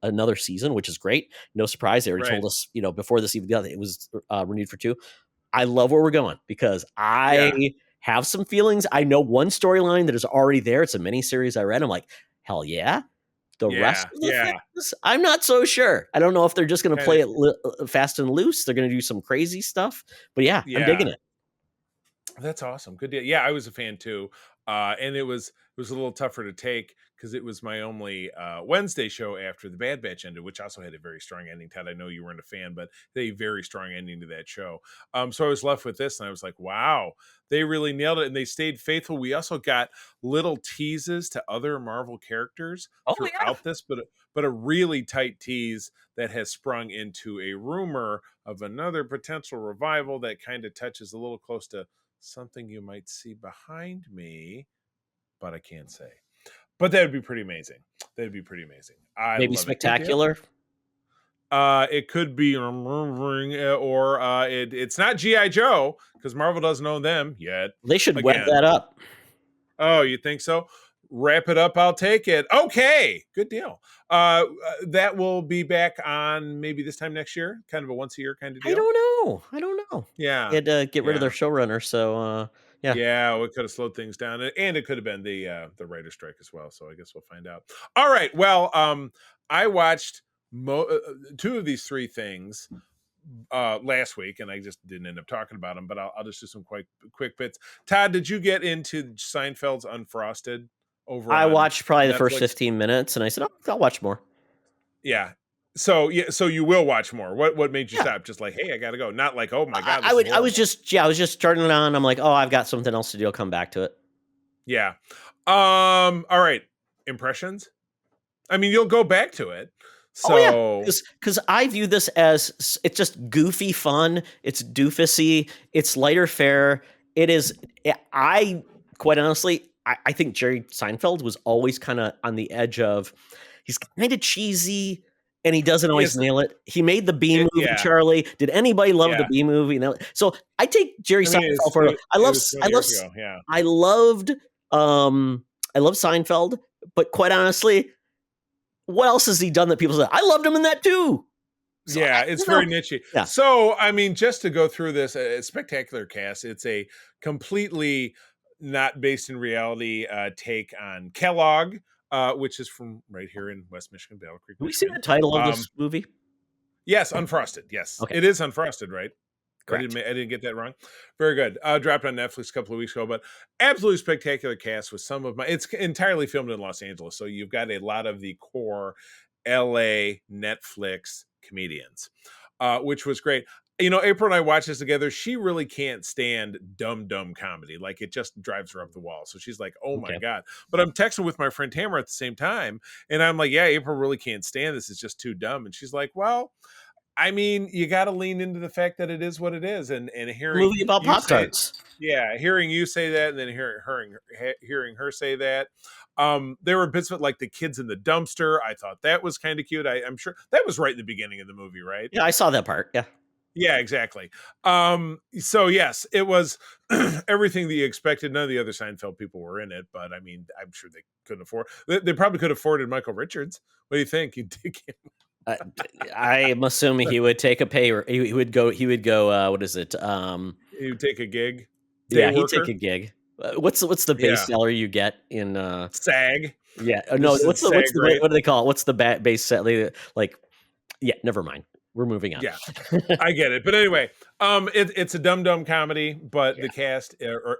another season, which is great. No surprise. They already told us, before this even it was renewed for 2. I love where we're going because I have some feelings. I know one storyline that is already there. It's a miniseries I read. I'm like, hell yeah. The rest of the things, I'm not so sure. I don't know if they're just going to play it fast and loose. They're going to do some crazy stuff. But yeah, I'm digging it. That's awesome. Good deal. Yeah, I was a fan too. And it was a little tougher to take because it was my only Wednesday show after the Bad Batch ended, which also had a very strong ending. Todd, I know you weren't a fan, but they had a very strong ending to that show. So I was left with this, and I was like, wow, they really nailed it, and they stayed faithful. We also got little teases to other Marvel characters throughout this, but a really tight tease that has sprung into a rumor of another potential revival that kind of touches a little close to something you might see behind me, but I can't say. But that would be pretty amazing. That'd be pretty amazing. Maybe spectacular. It could be or it's not G.I. Joe because Marvel doesn't own them yet. They should web that up. Oh, you think so? Wrap it up. I'll take it. Okay, good deal. That will be back on maybe this time next year, kind of a once a year kind of deal. I don't know. Yeah, it get rid of their showrunner, so yeah, we could have slowed things down, and it could have been the writer's strike as well. So I guess we'll find out. All right. Well, I watched two of these three things last week, and I just didn't end up talking about them. But I'll just do some quick bits. Todd, did you get into Seinfeld's Unfrosted? I watched probably the first 15 minutes, and I said, "Oh, I'll watch more." Yeah. So you will watch more. What made you stop? Just like, hey, I gotta go. Not like, oh my god. I was just starting it on. I'm like, oh, I've got something else to do. I'll come back to it. Yeah. All right. Impressions. I mean, you'll go back to it. So because I view this as it's just goofy fun. It's doofusy. It's lighter fare. It is. I quite honestly, I think Jerry Seinfeld was always kind of on the edge of. He's kind of cheesy. And he doesn't always nail it. He made the B movie, Charlie. Did anybody love the B movie? No. So I take Jerry Seinfeld for. I loved Seinfeld, but quite honestly, what else has he done that people say I loved him in that too? So it's very niche. Yeah. So I mean, just to go through this, a spectacular cast. It's a completely not based in reality take on Kellogg. Which is from right here in West Michigan, Battle Creek. Have we seen the title of this movie? Yes, Unfrosted. Yes, it is Unfrosted, right? Correct. I didn't get that wrong. Very good. Dropped on Netflix a couple of weeks ago, but absolutely spectacular cast with some of my. It's entirely filmed in Los Angeles, so you've got a lot of the core LA Netflix comedians, which was great. You know, April and I watched this together. She really can't stand dumb comedy. Like, it just drives her up the wall. So she's like, oh my God. But I'm texting with my friend Tamara at the same time. And I'm like, yeah, April really can't stand this. It's just too dumb. And she's like, well, I mean, you got to lean into the fact that it is what it is. And hearing movie about Pop-Tarts. Yeah. Hearing you say that and then hearing her say that. There were bits of it like the kids in the dumpster. I thought that was kind of cute. I'm sure that was right in the beginning of the movie, right? Yeah, I saw that part. Yeah. Yeah, exactly. So yes, it was everything that you expected. None of the other Seinfeld people were in it, but I mean, I'm sure they couldn't afford. They probably could have afforded Michael Richards. What do you think? You'd take him. I'm assuming he would take a pay. He would go. What is it? He would take a gig. He'd take a gig. What's the base salary you get in SAG? Yeah. No. What do they call it? What's the base salary? Like, yeah. Never mind. We're moving on. Yeah, I get it. But anyway, it's a dumb comedy, but the cast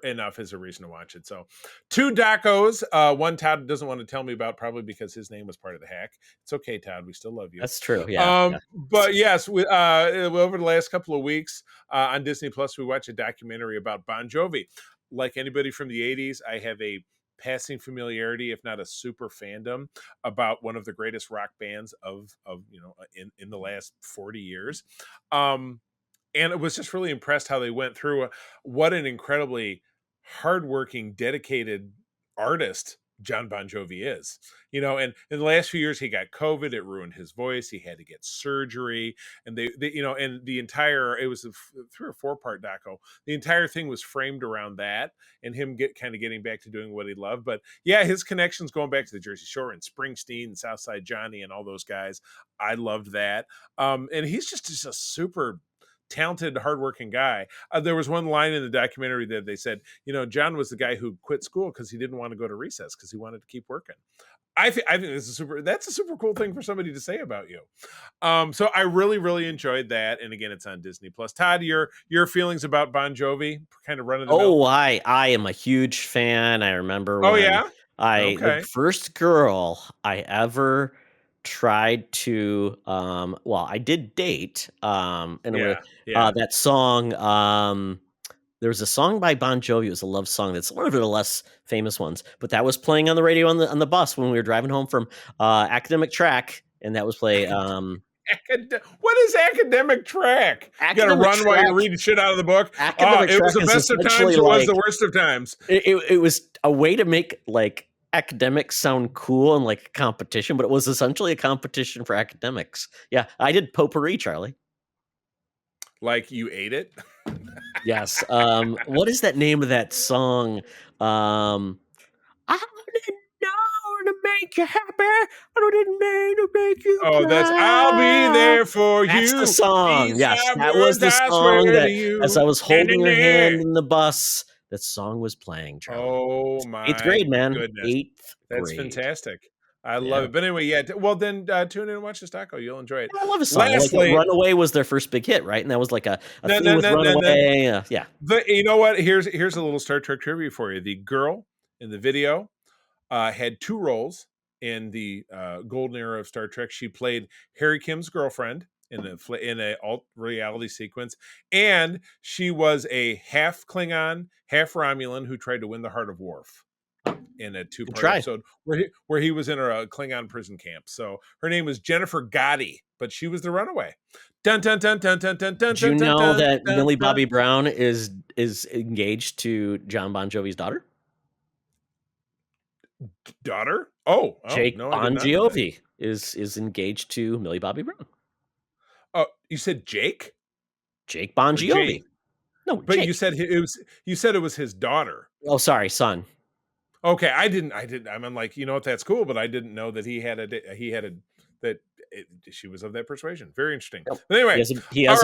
enough is a reason to watch it. So 2 docos. One Todd doesn't want to tell me about, probably because his name was part of the hack. It's okay, Todd. We still love you. That's true. Yeah. But yes, over the last couple of weeks on Disney Plus, we watched a documentary about Bon Jovi. Like anybody from the 80s, I have a passing familiarity, if not a super fandom, about one of the greatest rock bands of in the last 40 years. And it was just really impressed how they went through what an incredibly hardworking, dedicated artist John Bon Jovi is, and in the last few years he got COVID. It ruined his voice. He had to get surgery, and they and the entire, it was a 3 or 4 part doco. The entire thing was framed around that and him getting back to doing what he loved. But yeah, his connections going back to the Jersey Shore and Springsteen and Southside Johnny and all those guys, I loved that. And he's just a super talented, hardworking guy. There was one line in the documentary that they said, John was the guy who quit school because he didn't want to go to recess because he wanted to keep working. I think that's a super cool thing for somebody to say about you. So I really, really enjoyed that. And again, it's on Disney Plus. Todd, your feelings about Bon Jovi, kind of running the mill? I am a huge fan. I remember Oh, when yeah? the first girl I ever tried to I did date that song. There was a song by Bon Jovi. It was a love song. That's one of the less famous ones, but that was playing on the radio on the bus when we were driving home from academic track, and that was play. What is academic track? You got to run while you're reading shit out of the book. It was the best of times. It was the worst of times. It was a way to make like academics sound cool and like a competition, but it was essentially a competition for academics. Yeah, I did potpourri, Charlie. Like you ate it? Yes. What is that name of that song? I didn't know to make you happy. I didn't mean to make you cry. That's I'll be there for That's you. the song. These Yes, that was the song that as I was holding her hand in the bus, that song was playing, Charlie. Oh my 8th grade, man. goodness. 8th That's grade. Fantastic. I love it. But anyway, well then tune in and watch this taco. You'll enjoy it. I love a song. Lastly, Runaway was their first big hit, right? And that was like a thing with Runaway. Yeah. You know what? Here's a little Star Trek trivia for you. The girl in the video had 2 roles in the golden era of Star Trek. She played Harry Kim's girlfriend in a alt reality sequence, and she was a half Klingon, half Romulan who tried to win the heart of Worf in a 2-part episode where he was in a Klingon prison camp. So her name was Jennifer Gotti, but she was the runaway. Dun dun dun dun dun dun dun. Do you know that Millie Bobby Brown is engaged to John Bon Jovi's daughter? Daughter? Oh, Jake Bon Jovi is engaged to Millie Bobby Brown. Oh, you said Jake? Jake Bon Jovi. Jake? No, but Jake. you said it was his daughter. Oh, sorry, son. Okay, I didn't. I'm like, that's cool, but I didn't know that she was of that persuasion. Very interesting. Yep. But anyway, he has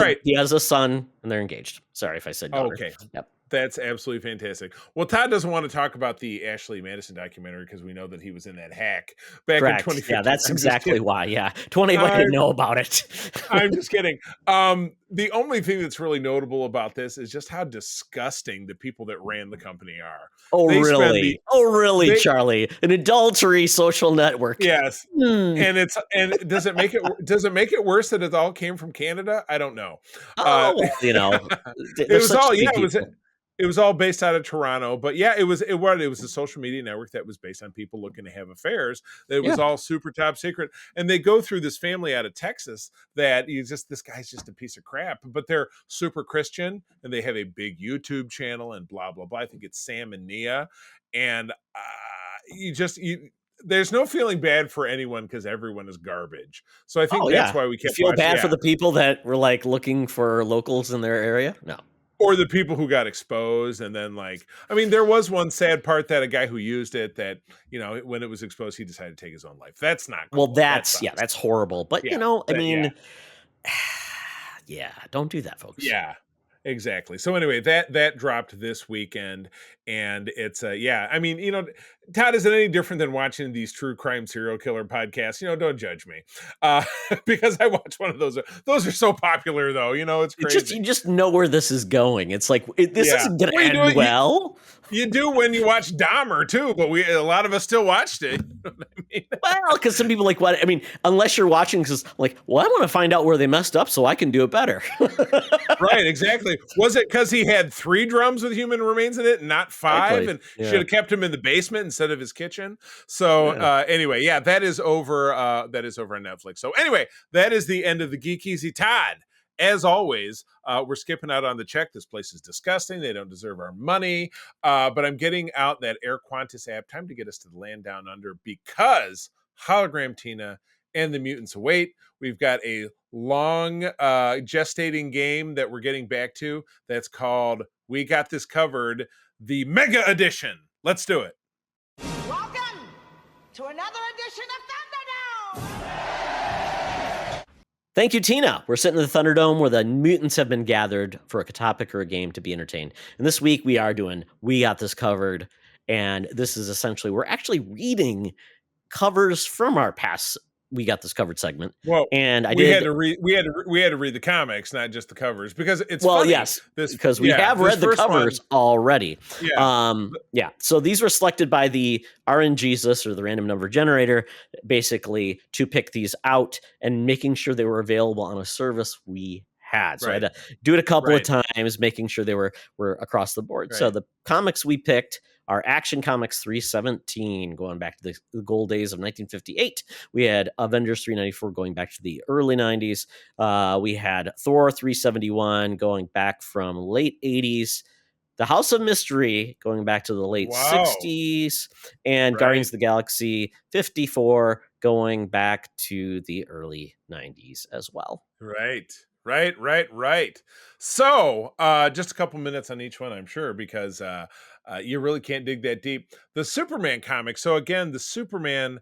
a son, and they're engaged. Sorry if I said daughter. Okay. Yep. That's absolutely fantastic. Well, Todd doesn't want to talk about the Ashley Madison documentary because we know that he was in that hack back in 2015. Yeah, that's exactly why. Yeah, 20 didn't know about it. I'm just kidding. The only thing that's really notable about this is just how disgusting the people that ran the company are. Oh, really, Charlie? An adultery social network. Yes. And does it make it worse that it all came from Canada? I don't know. It was all based out of Toronto, but yeah, it was a social media network that was based on people looking to have affairs. It was all super top secret, and they go through this family out of Texas that this guy's just a piece of crap, but they're super Christian and they have a big YouTube channel and blah blah blah. I think it's Sam and Nia, and there's no feeling bad for anyone because everyone is garbage. So I think that's why we kept feel bad for the people that were like looking for locals in their area. No. Or the people who got exposed, and then there was one sad part that a guy who used it that when it was exposed, he decided to take his own life. That's not cool. Well, that's horrible. But don't do that, folks. Yeah. Exactly. So anyway, that dropped this weekend, and it's Todd, is it any different than watching these true crime serial killer podcasts? Don't judge me, because I watch one of those. Those are so popular, though. It's crazy. You just know where this is going. It's like this isn't going to end well. You do when you watch Dahmer too, but a lot of us still watched it. You know what I mean? Well, because some people unless you're watching because I want to find out where they messed up so I can do it better. Right, exactly. Was it because he had 3 drums with human remains in it and not 5, and should have kept him in the basement instead of his kitchen? So anyway, that is over. That is over on Netflix. So anyway, that is the end of the Geek Easy. Todd, as always, we're skipping out on the check. This place is disgusting. They don't deserve our money. But I'm getting out that Air Qantas app. Time to get us to the land down under because Hologram Tina and the mutants await. We've got a long gestating game that we're getting back to. That's called We Got This Covered, the Mega Edition. Let's do it. Welcome to another edition of Thunderdome! Thank you, Tina. We're sitting in the Thunderdome where the mutants have been gathered for a topic or a game to be entertained. And this week we are doing We Got This Covered. And this is essentially, we're actually reading covers from our past We Got This Covered segment. Well, and we had to read the comics, not just the covers, because it's funny. Yes, because we have read the covers already. Yeah. So these were selected by the RNGesus, or the random number generator, basically to pick these out and making sure they were available on a service we had. So I had to do it a couple of times, making sure they were across the board. So the comics we picked are Action Comics 317, going back to the gold days of 1958. We had Avengers 394 going back to the early 90s. We had Thor 371 going back from late 80s. The House of Mystery going back to the late 60s. And Guardians of the Galaxy 54 going back to the early 90s as well. Right. So, just a couple minutes on each one, I'm sure, because you really can't dig that deep. The Superman comics. So again, the Superman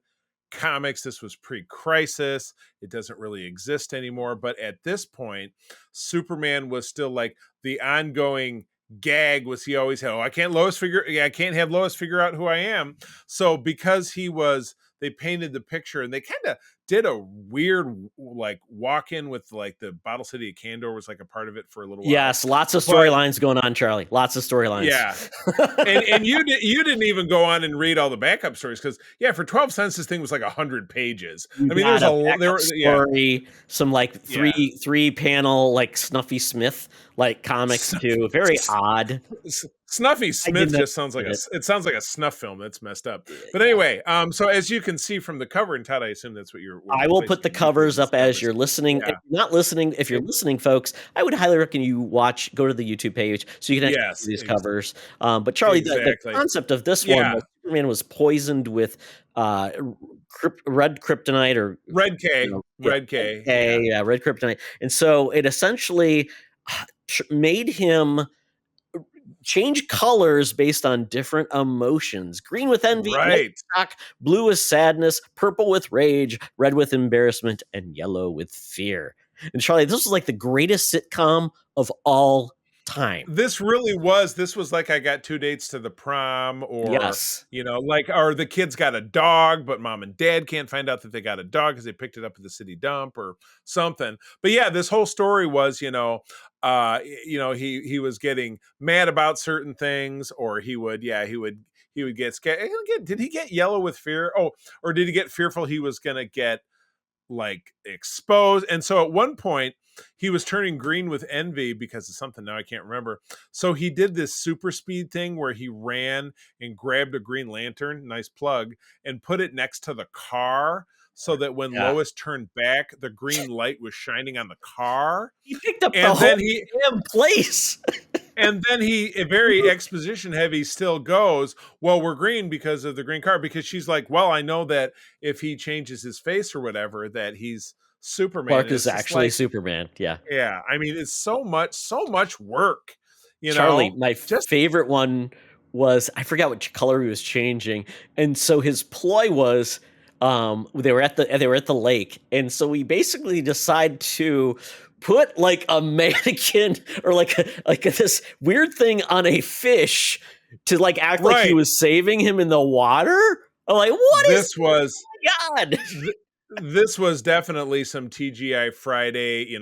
comics, this was pre-Crisis. It doesn't really exist anymore. But at this point, Superman was still like the ongoing gag was he always had, I can't have Lois figure out who I am. So because they painted the picture, and they kind of did a weird like walk-in with like the Bottle City of Kandor was like a part of it for a little while. Yes, lots of storylines going on, Charlie. Lots of storylines. Yeah, and you didn't even go on and read all the backup stories, because for 12 cents this thing was like 100 pages. I mean, there was story, some like three panel like Snuffy Smith like comics too. Very odd. Snuffy Smith just sounds like a snuff film. That's messed up. But anyway, so as you can see from the cover, and Todd, I assume that's what you're. I will put the covers up as you're listening. Yeah. If you're not listening, if you're listening, folks, I would highly recommend you go to the YouTube page so you can actually see these covers. But Charlie, the concept of this one was Superman was poisoned with red kryptonite or red K, red kryptonite, and so it essentially made him change colors based on different emotions. Green with envy, shock, blue with sadness, purple with rage, red with embarrassment, and yellow with fear. And Charlie, this was like the greatest sitcom of all time. This was like I Got 2 Dates to the Prom, or or the kids got a dog, but mom and dad can't find out that they got a dog because they picked it up at the city dump or something. But this whole story was, he was getting mad about certain things, or he would get scared. Did he get yellow with fear? Or did he get fearful he was gonna get like exposed? And so at one point he was turning green with envy because of something, now I can't remember. So he did this super speed thing where he ran and grabbed a Green Lantern, nice plug, and put it next to the car, so that when Lois turned back, the green light was shining on the car. He picked up the whole damn place. And then he, very exposition heavy, still goes, well, we're green because of the green car, because she's like, well, I know that if he changes his face or whatever, that he's Superman. Clark is actually Superman. Yeah. Yeah. I mean, it's so much work. Charlie, my favorite one was, I forgot which color he was changing. And so his ploy was, they were at the lake. And so we basically decide to put like a mannequin or like this weird thing on a fish to like act like he was saving him in the water. I'm like, this was, oh my God. This was definitely some TGI Friday,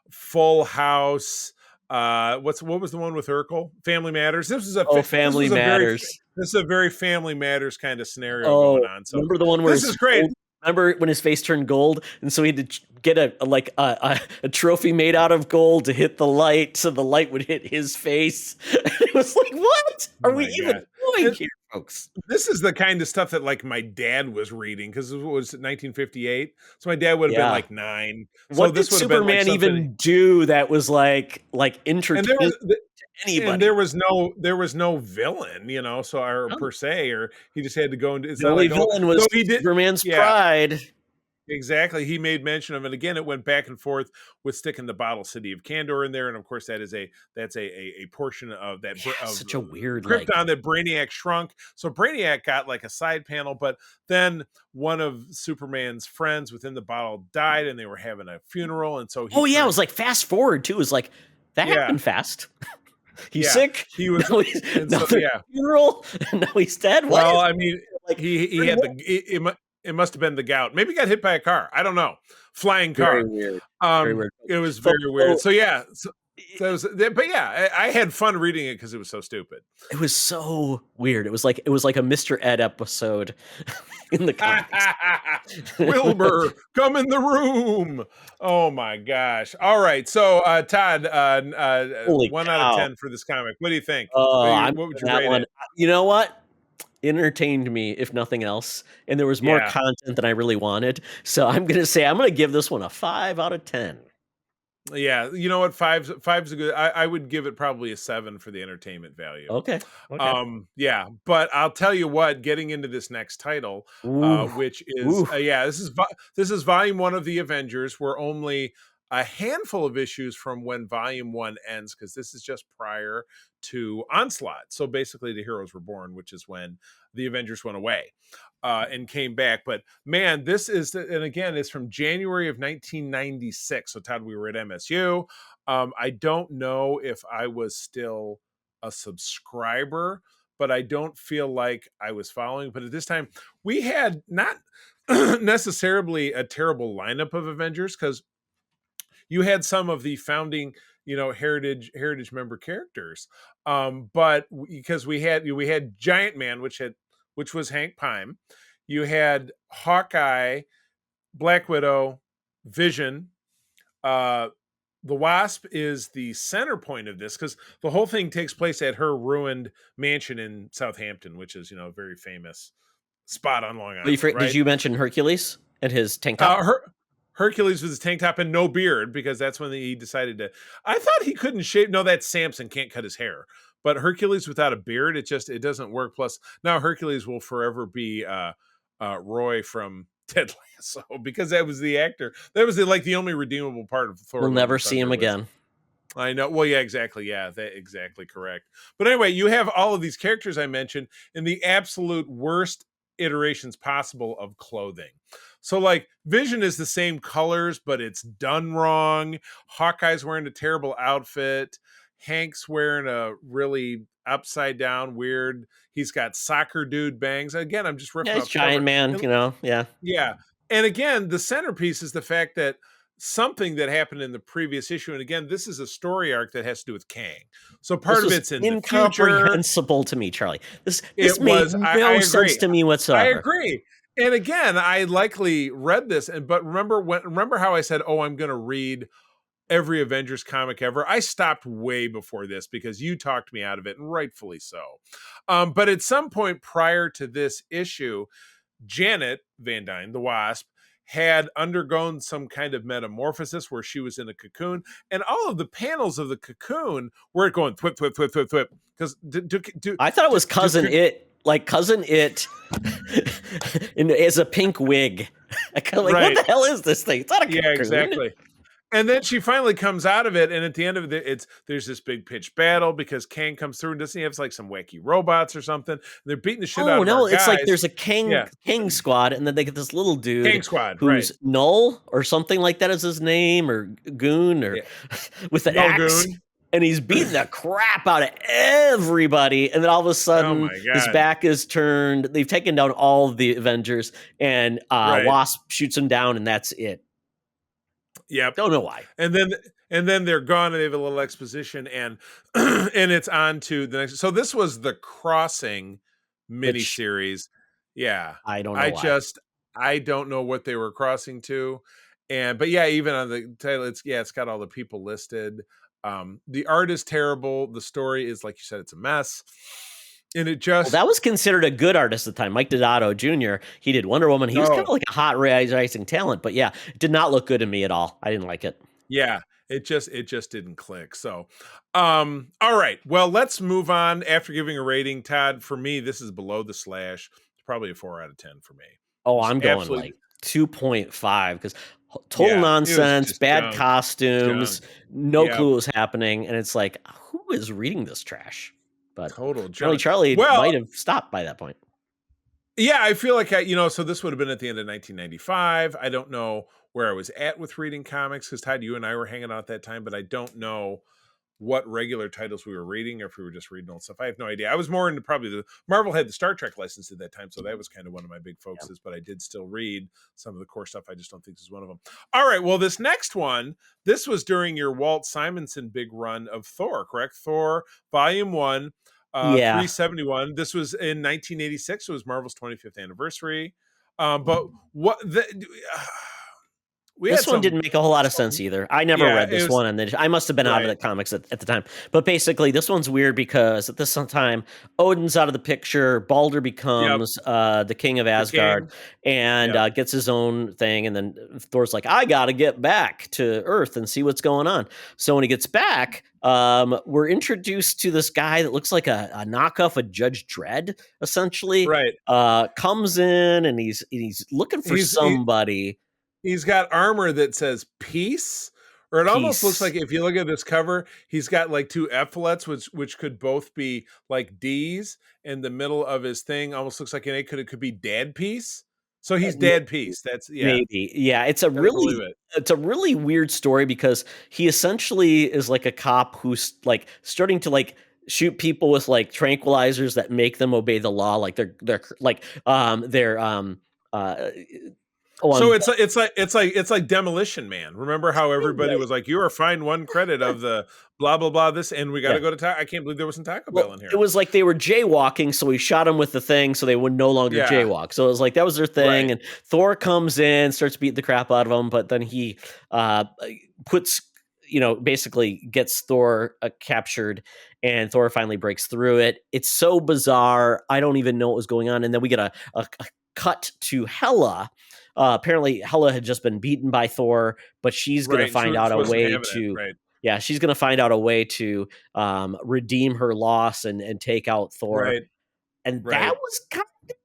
Full House. What was the one with Urkel? Family Matters. This is Family Matters. This is a very Family Matters kind of scenario going on. So remember the one where this is great. Remember when his face turned gold, and so he had to get a trophy made out of gold to hit the light, so the light would hit his face. It was like, what are we even doing here, folks? This is the kind of stuff that like my dad was reading, because it was 1958, so my dad would have been like 9. So what did Superman even do that was like entertaining? Anybody. And there was no villain, per se, or he just had to go into. The only villain was Superman's pride. Exactly. He made mention of it. Again, it went back and forth with sticking the bottle City of Candor in there. And of course, that's a portion of that Yeah, of such a weird Krypton that Brainiac shrunk. So Brainiac got like a side panel, but then one of Superman's friends within the bottle died and they were having a funeral. And so he it was like fast forward too. It was like that happened fast. He's sick. He was now funeral. And now he's dead. Well, I mean, like he had it must have been the gout. Maybe he got hit by a car. I don't know. Flying car. Very weird. It was very weird. So yeah. But yeah, I had fun reading it because it was so stupid. It was so weird. It was like a Mr. Ed episode in the comics. Wilbur, come in the room. Oh my gosh. All right. So Todd, 1 out of 10 for this comic. What do you think? What would you rate it? You know what? Entertained me, if nothing else, and there was more content than I really wanted. So I'm gonna give this one a 5 out of 10. Yeah, you know what? Five's a good. I would give it probably a 7 for the entertainment value. Okay. Yeah, but I'll tell you what. Getting into this next title, which is this is volume 1 of the Avengers. We're only a handful of issues from when volume 1 ends because this is just prior to Onslaught. So basically, the heroes were born, which is when the Avengers went away. And came back. But man, this is, and again, it's from January of 1996. So Todd, we were at MSU. I don't know if I was still a subscriber, but I don't feel like I was following. But at this time, we had not necessarily a terrible lineup of Avengers because you had some of the founding, heritage member characters. But because we had Giant Man, which was Hank Pym. You had Hawkeye, Black Widow, Vision. The Wasp is the center point of this because the whole thing takes place at her ruined mansion in Southampton, which is, a very famous spot on Long Island. Right? Did you mention Hercules and his tank top? Hercules with his tank top and no beard because that's when he decided to. I thought he couldn't shave. No, that's Samson can't cut his hair. But Hercules without a beard, it doesn't work. Plus, now Hercules will forever be Roy from Ted Lasso because that was the actor. That was the only redeemable part of Thor. We'll never see him again. I know. Well, yeah, exactly. Yeah, exactly correct. But anyway, you have all of these characters I mentioned in the absolute worst iterations possible of clothing. So Vision is the same colors, but it's done wrong. Hawkeye's wearing a terrible outfit. Hank's wearing a really upside down weird. He's got soccer dude bangs. Again, I'm just ripping up Giant Man, Yeah. And again, the centerpiece is the fact that something that happened in the previous issue, and again, this is a story arc that has to do with Kang. So part of it's in the future. Incomprehensible to me, Charlie. This made no sense to me whatsoever. I agree. And again, I likely read this, but remember how I said, I'm going to read every Avengers comic ever. I stopped way before this because you talked me out of it, and rightfully so. But at some point prior to this issue, Janet Van Dyne, the Wasp, had undergone some kind of metamorphosis where she was in a cocoon, and all of the panels of the cocoon were going thwip, thwip, thwip, thwip, thwip. Because I thought it was Cousin It. Like Cousin It as a pink wig. I kind of what the hell is this thing? It's not a cocoon. Yeah, exactly. And then she finally comes out of it, and at the end of it, there's this big pitched battle because Kang comes through and doesn't he have some wacky robots or something? And they're beating the shit out of our guys. It's like there's a Kang squad, and then they get this little dude Kang squad, who's Null or something like that is his name, or Goon, or with an axe. Goon. And he's beating the crap out of everybody. And then all of a sudden, his back is turned. They've taken down all of the Avengers, and Wasp shoots him down, and that's it. Yep. Don't know why. And then they're gone, and they have a little exposition, and and it's on to the next. So this was the Crossing miniseries. Yeah. I don't know why. I don't know what they were crossing to. But even on the title, it's got all the people listed. The art is terrible. The story is, like you said, it's a mess. And it just... Well, that was considered a good artist at the time. Mike Deodato Jr., he did Wonder Woman. He was kind of like a hot rising talent. But yeah, it did not look good to me at all. I didn't like it. Yeah, it just didn't click. So, all right. Well, let's move on. After giving a rating, Todd, for me, this is below the slash. It's probably a 4 out of 10 for me. Oh, I'm going 2.5 because total Yeah, it was nonsense, just bad junk. costumes, no Yep. clue what was happening, and it's like, who is reading this trash? But Total apparently junk. Charlie Well, might have stopped by that point. yeah, I feel like so this would have been at the end of 1995. I don't know where I was at with reading comics because Todd, you and I were hanging out at that time, but I don't know what regular titles we were reading, or if we were just reading old stuff. I have no idea. I was more into probably Marvel had the Star Trek license at that time, so that was kind of one of my big focuses, but I did still read some of the core stuff. I just don't think this is one of them. All right, well, this next one, this was during your Walt Simonson big run of Thor, correct? Thor Volume 1, Yeah. 371. This was in 1986. It was Marvel's 25th anniversary. But what the we had This one some, didn't make a whole lot of sense either. I never yeah, read it this was one, and then I must have been out of right. the comics at the time. But basically, this one's weird because at this time, Odin's out of the picture. Balder Yep, becomes the king of the Asgard king. and Yep. gets his own thing. And then Thor's like, I got to get back to Earth and see what's going on. So when he gets back, we're introduced to this guy that looks like a knockoff of Judge Dredd, essentially. Right. Comes in and he's looking for He's somebody. he's got armor that says peace, or it almost looks like, Peace. if you look at this cover, he's got like two epaulets which could both be like D's, in the middle of his thing almost looks like an A. It could be dad peace. So he's dad peace. That's Maybe. Yeah, gotta believe it. it's a really weird story because he essentially is like a cop who's like starting to like shoot people with like tranquilizers that make them obey the law like they're like they're uh oh So I'm it's like Demolition Man. Remember how everybody right. was like, you are fined 1 credit of the blah blah blah this, and we got to Yeah. go to I can't believe there wasn't Taco Bell Well, in it here. was like they were jaywalking, so he shot him with the thing so they would no longer Yeah, jaywalk. So it was like that was their thing. right. And Thor comes in, starts beating the crap out of him, but then he uh, puts, basically gets Thor captured, and Thor finally breaks through it. It's so bizarre. I don't even know what was going on. And then we get a cut to Hela. Apparently, Hela had just been beaten by Thor, but she's going to Right. find out She a wasn't way having it. to Right. yeah, she's going to find out a way to redeem her loss and take out Thor. Right. And that Right. was kind of it.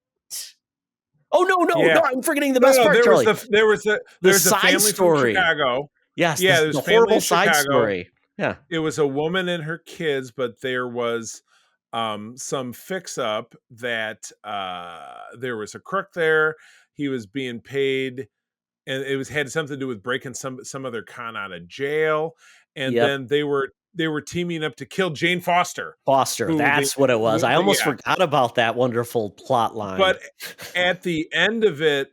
Oh no! Yeah. I'm forgetting the No, best no, part, Charlie. there The was a side family from story. Chicago. Yes, Yeah, there's the family horrible in side Chicago. story. Yeah, It was a woman and her kids, but there was some fix up that there was a crook there. He was being paid, and it was had something to do with breaking some other con out of jail. And yep. then they were teaming up to kill Jane Foster, Foster. who That's what it was. I almost yeah. forgot about that wonderful plot line. But at the end of it,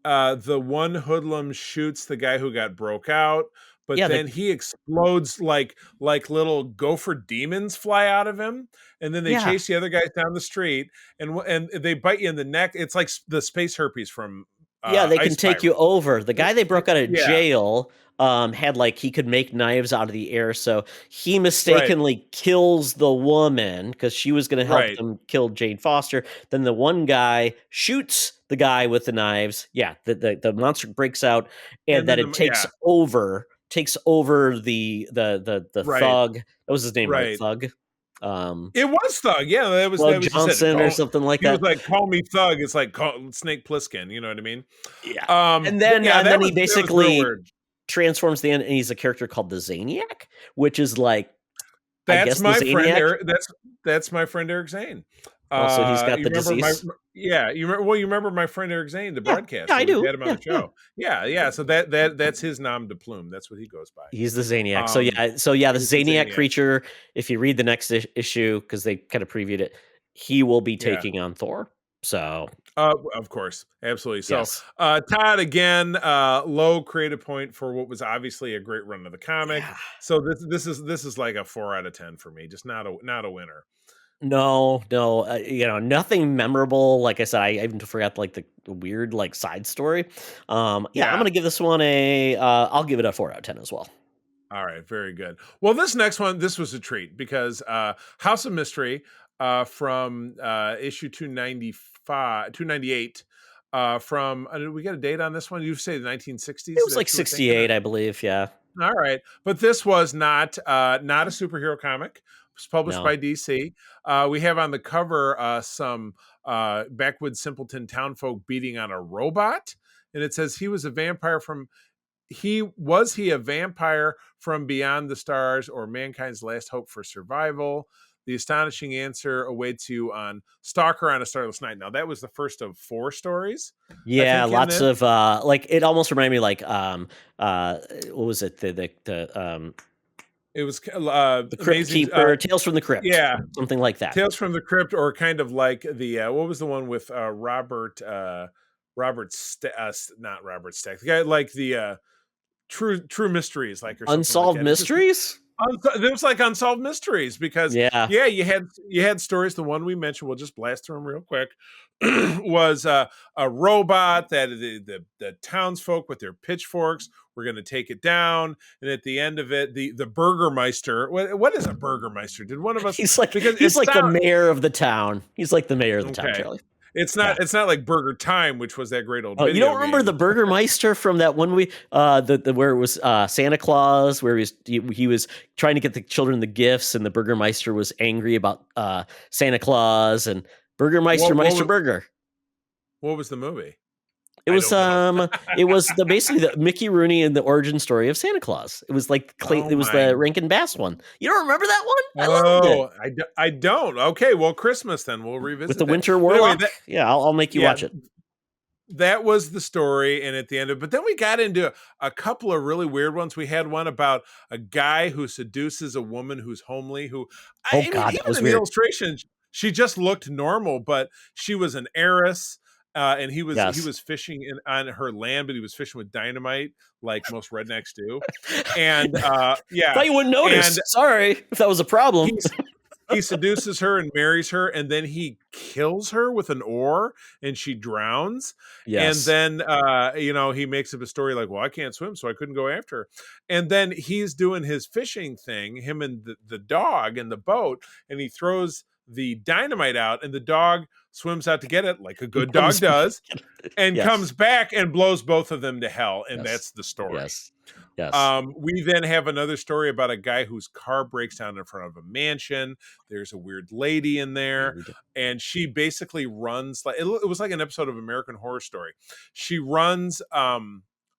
the one hoodlum shoots the guy who got broke out, but Yeah, then he explodes like little gopher demons fly out of him, and then they yeah. chase the other guys down the street, and they bite you in the neck. It's like the space herpes from Yeah, they can Ice take you Pirate. over. The guy they broke out of Yeah, jail had like he could make knives out of the air, so he right, mistakenly kills the woman because she was going to help right. them kill Jane Foster. Then the one guy shoots the guy with the knives. Yeah, the monster breaks out, and And that then it takes over the right, thug. That was his name, right? right. Thug. Um, It was Thug. Yeah, that Thug was he said. Johnson or something like He was that. like, "Call me Thug." It's like Snake Plissken. You know what I mean? Yeah. And then Yeah, and then he that was real basically weird. transforms the end, and he's a character called the Zaniac, which is like, I That's guess the my friend Zaniac. Eric. That's my friend Eric Zane. Oh, so he's got You the remember disease. you remember my friend Eric Zane, the Yeah, broadcaster. yeah, I We do. had him on Yeah, the yeah. show. Yeah. So that's his nom de plume. That's what he goes by. He's the Zaniac. Um, So yeah, the he's the Zaniac Zaniac. creature. If you read the next issue, because they kind of previewed it, he will be Yeah. taking on Thor. So Of course, absolutely. So, yes, Todd, again, low creative point for what was obviously a great run of the comic. yeah. So this is like a 4 out of 10 for me. Just not a winner. No, nothing memorable. Like I said, I even forgot like the weird like side story. Yeah, I'm Yeah. gonna give this one I'll give it a 4 out of 10 as well. All right, very good. Well, this next one, this was a treat because House of Mystery from issue 298 from did we get a date on this one? You say the 1960s It was that like you were thinking of? 68, I believe. Yeah. All right, but this was not a superhero comic. It was published No. by DC. We have on the cover some backwoods simpleton townfolk beating on a robot and it says he was a vampire from he a vampire from beyond the stars or mankind's last hope for survival? The astonishing answer awaits you on Stalker on a Starless Night. Now that was the first of 4 stories. Yeah, think, in lots this. of like it almost reminded me like what was it It was the Crypt amazing. Keeper, Tales from the Crypt, Yeah, something like that. Tales from the Crypt, or kind of like the what was the one with Robert not Robert Stack, the guy like the True Mysteries, like, or something Unsolved like that. Mysteries. It was like Unsolved Mysteries because Yeah. you had stories. The one we mentioned, we'll just blast through them real quick. Was a robot that the townsfolk with their pitchforks were going to take it down, and at the end of it, the Burgermeister. What is a Burgermeister? Did one of us? He's like because the mayor of the town. He's like the mayor of the town, Okay. Charlie. It's not like Burger Time, which was that great old. Oh, you don't video remember game. the Burgermeister from that one the where it was Santa Claus, where he was trying to get the children the gifts, and the Burgermeister was angry about Santa Claus and Burgermeister Meister Burger. What was the movie? It was it was basically the Mickey Rooney and the origin story of Santa Claus. It was like it was the Rankin Bass one. You don't remember that one? I loved it. I don't. Okay, well, Christmas then we'll revisit with the that. Winter Warlock. Anyway, I'll make you watch it. That was the story, and at the end of, but then we got into a couple of really weird ones. We had one about a guy who seduces a woman who's homely. That was weird. The illustration, she just looked normal, but she was an heiress. And he was fishing on her land, but he was fishing with dynamite, like most rednecks do. And thought you wouldn't notice. Sorry if that was a problem. He seduces her and marries her, and then he kills her with an oar, and she drowns. Yes. And then he makes up a story like, well, I can't swim, so I couldn't go after her. And then he's doing his fishing thing, him and the dog in the boat, and he throws the dynamite out, and the dog swims out to get it like a good dog does, and comes back and blows both of them to hell. And that's the story. Yes. We then have another story about a guy whose car breaks down in front of a mansion. There's a weird lady in there, and she basically runs like it was like an episode of American Horror Story. She runs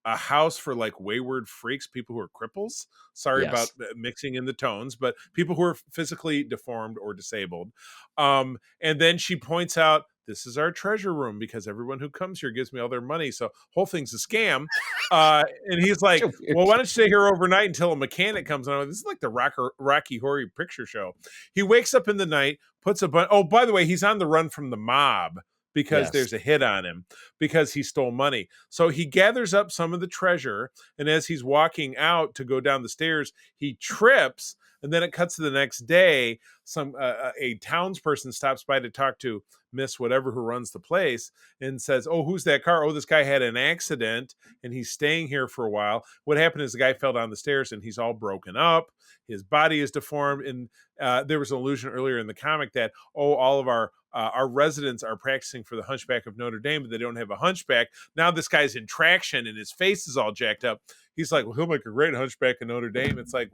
a house for like wayward freaks, people who are cripples. Sorry about mixing in the tones, but people who are physically deformed or disabled. And then she points out, this is our treasure room because everyone who comes here gives me all their money. So whole thing's a scam. And he's like, well, why don't you stay here overnight until a mechanic comes on? This is like the Rocky Horror Picture Show. He wakes up in the night, puts a oh, by the way, he's on the run from the mob because there's a hit on him because he stole money. So he gathers up some of the treasure, and as he's walking out to go down the stairs, he trips, and then it cuts to the next day. A townsperson stops by to talk to Miss whatever who runs the place and says, oh, who's that car? Oh, this guy had an accident, and he's staying here for a while. What happened is the guy fell down the stairs, and he's all broken up. His body is deformed, and there was an allusion earlier in the comic that, all of our residents are practicing for the Hunchback of Notre Dame, but they don't have a hunchback. Now this guy's in traction, and his face is all jacked up. He's like, well, he'll make a great Hunchback of Notre Dame. It's like,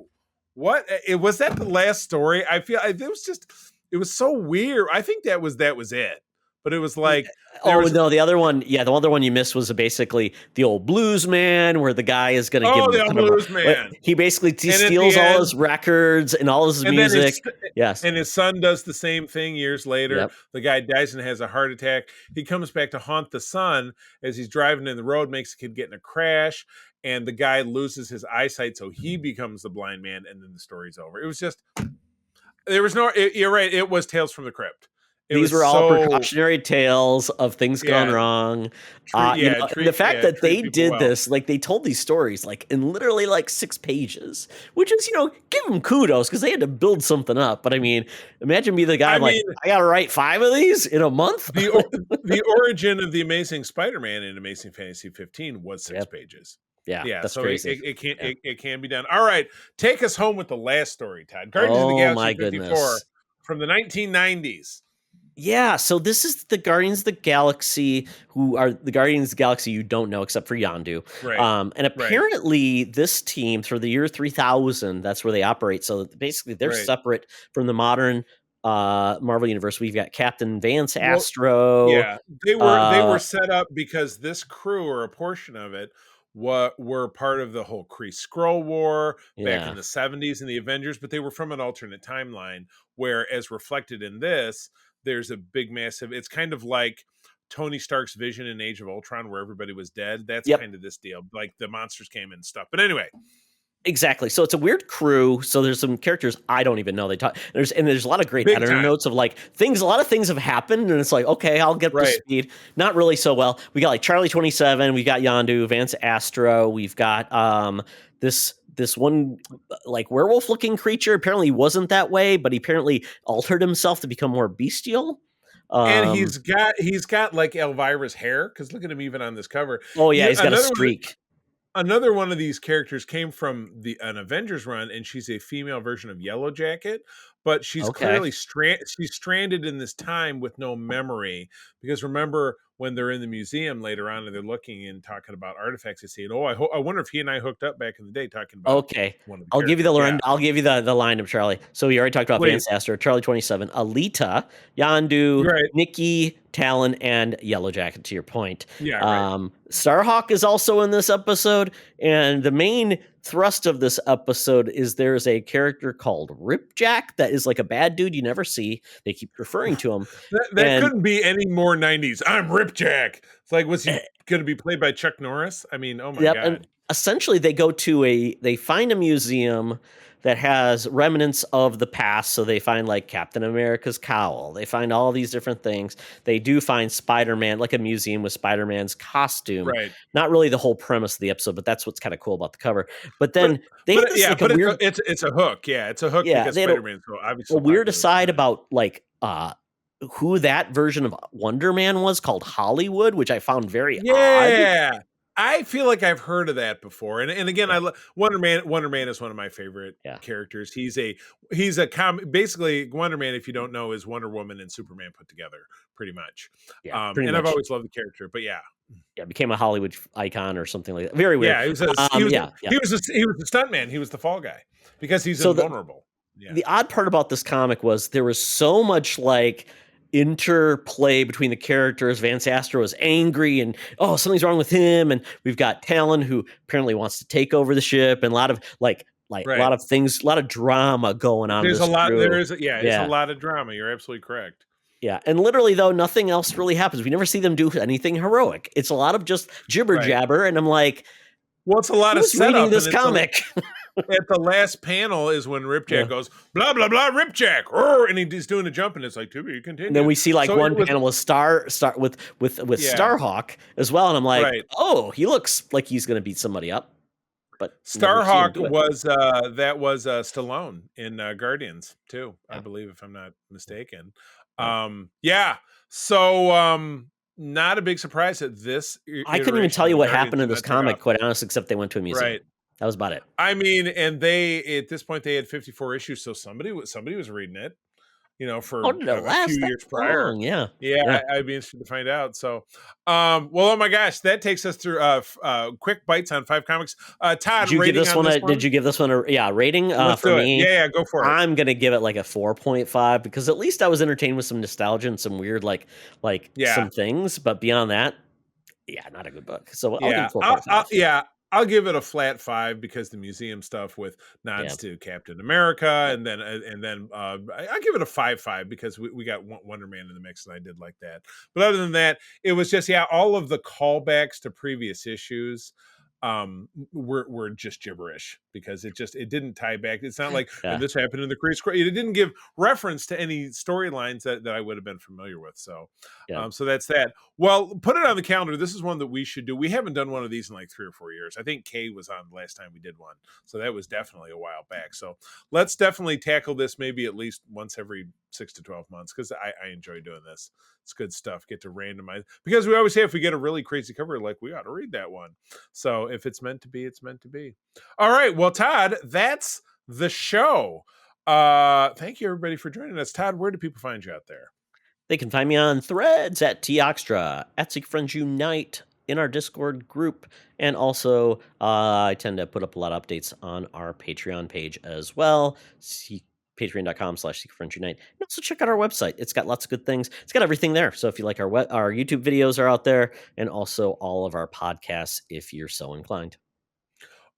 what? Was that the last story? I feel it was so weird. I think that was it. But it was like, no, the other one, the other one you missed was basically the old blues man, where the guy is going to give the old blues man. He basically steals all his records and all his music. And his son does the same thing years later. Yep. The guy dies and has a heart attack. He comes back to haunt the son as he's driving in the road, makes the kid get in a crash, and the guy loses his eyesight, so he becomes the blind man, and then the story's over. It was just, you're right, it was Tales from the Crypt. These were all precautionary tales of things gone wrong. The fact that they did this, like they told these stories like in literally like 6 pages, which is, give them kudos because they had to build something up. But I mean, imagine me the guy I got to write 5 of these in a month. The origin of the Amazing Spider-Man in Amazing Fantasy 15 was 6 pages. Yeah, that's so crazy. It can be done. All right, take us home with the last story, Todd. Guardians of the Galaxy 54 from the 1990s. Yeah, so this is the Guardians of the Galaxy, who are the Guardians of the Galaxy you don't know except for Yondu. Right. And apparently this team, through the year 3000, that's where they operate. So basically they're separate from the modern Marvel Universe. We've got Captain Vance Well, Astro. yeah, they were set up because this crew, or a portion of it, were part of the whole Kree Skrull War back in Yeah. the 70s and the Avengers, but they were from an alternate timeline where, as reflected in this, there's a big massive, it's kind of like Tony Stark's vision in Age of Ultron where everybody was dead. That's Yep. kind of this deal. Like the monsters came in and stuff. But anyway, Exactly. So it's a weird crew. So there's some characters I don't even know they talk. There's a lot of great Big editor time. notes of like things. A lot of things have happened, and it's like, okay, I'll get up to Right. speed. Not really so well. We got like Charlie 27. We got Yondu, Vance Astro. We've got this one like werewolf looking creature. Apparently he wasn't that way, but he apparently altered himself to become more bestial. And he's got like Elvira's hair, because look at him even on this cover. Oh yeah, he's got a Another one- streak. Another one of these characters came from an Avengers run, and she's a female version of Yellow Jacket, but she's Okay. clearly she's stranded in this time with no memory. Because remember when they're in the museum later on and they're looking and talking about artifacts, they say, "Oh, I wonder if he and I hooked up back in the day talking about." Okay. One of the I'll give you the characters." line. I'll give you the line of Charlie. So we already talked about Please. Vance Astro, Charlie 27, Alita, Yondu, Right. Nikki, Talon, and Yellow Jacket. To your point, Yeah, right. Starhawk is also in this episode, and the main thrust of this episode is there's a character called Ripjack that is like a bad dude you never see. They keep referring to him. That And- couldn't be any more 90s. I'm Ripjack. It's like, was he going to be played by Chuck Norris? I mean, oh my God. And essentially they they find a museum that has remnants of the past. So they find like Captain America's cowl. They find all these different things. They do find Spider-Man, like a museum with Spider-Man's costume. Right. Not really the whole premise of the episode, but that's what's kind of cool about the cover. But then it's a hook. Yeah, it's a hook because they had Spider-Man. So obviously a weird popular. aside about like who that version of Wonder Man was called Hollywood, which I found very odd. Yeah. I feel like I've heard of that before, and again, Wonder Man is one of my favorite characters. He's a basically Wonder Man. If you don't know, is Wonder Woman and Superman put together, pretty much. Pretty much. I've always loved the character, but yeah, became a Hollywood icon or something like that. Very weird. Yeah, he was a stuntman. He was the fall guy because he's invulnerable. The odd part about this comic was there was so much like interplay between the characters. Vance Astro is angry and something's wrong with him, and we've got Talon who apparently wants to take over the ship, and a lot of a lot of things, a lot of drama going on. There's a lot. Crew. It's a lot of drama. You're absolutely correct. Yeah, and literally though, nothing else really happens. We never see them do anything heroic. It's a lot of just jibber jabber, and I'm like, well, it's a lot of setup. Reading this comic. At the last panel is when Ripjack goes blah blah blah Ripjack, and he's doing a jump, and it's like, to be continued. And then we see like one panel with Star with Starhawk as well, and I'm like, oh, he looks like he's going to beat somebody up. But Starhawk was Stallone in Guardians too, I believe, if I'm not mistaken. So not a big surprise at this. I couldn't even tell you what happened in this comic, quite honestly, except they went to a museum. Right. That was about it. I mean, and at this point they had 54 issues, so somebody was reading it, for a few years prior. Yeah. I'd be interested to find out. So, well, oh my gosh, that takes us through quick bites on 5 comics. Todd, did you give this one? Did you give this one a rating? Let's for do me, it. Yeah, go for it. I'm gonna give it like a 4.5 because at least I was entertained with some nostalgia and some weird some things. But beyond that, not a good book. So I'll give it 4.5. I'll give it a flat 5 because the museum stuff with nods to Captain America, and then I'll give it a 5.5 because we got Wonder Man in the mix, and I did like that. But other than that, it was just all of the callbacks to previous issues were just gibberish because it didn't tie back. It's not like and this happened in the Kree Skrull. It didn't give reference to any storylines that I would have been familiar with. So so that's that. Well, put it on the calendar. This is one that we should do. We haven't done one of these in like 3 or 4 years. I think Kay was on the last time we did one, so that was definitely a while back. So let's definitely tackle this maybe at least once every 6 to 12 months because I enjoy doing this. It's good stuff. Get to randomize because we always say if we get a really crazy cover, like we ought to read that one. So if it's meant to be, it's meant to be. All right. Well, Todd, that's the show. Thank you everybody for joining us. Todd, where do people find you out there? They can find me on Threads at Toxtra, at Seek Friends Unite, in our Discord group, and also I tend to put up a lot of updates on our Patreon page as well. patreon.com/secretfriendsunite. And also check out our website. It's got lots of good things. It's got everything there. So if you like our YouTube videos are out there, and also all of our podcasts if you're so inclined.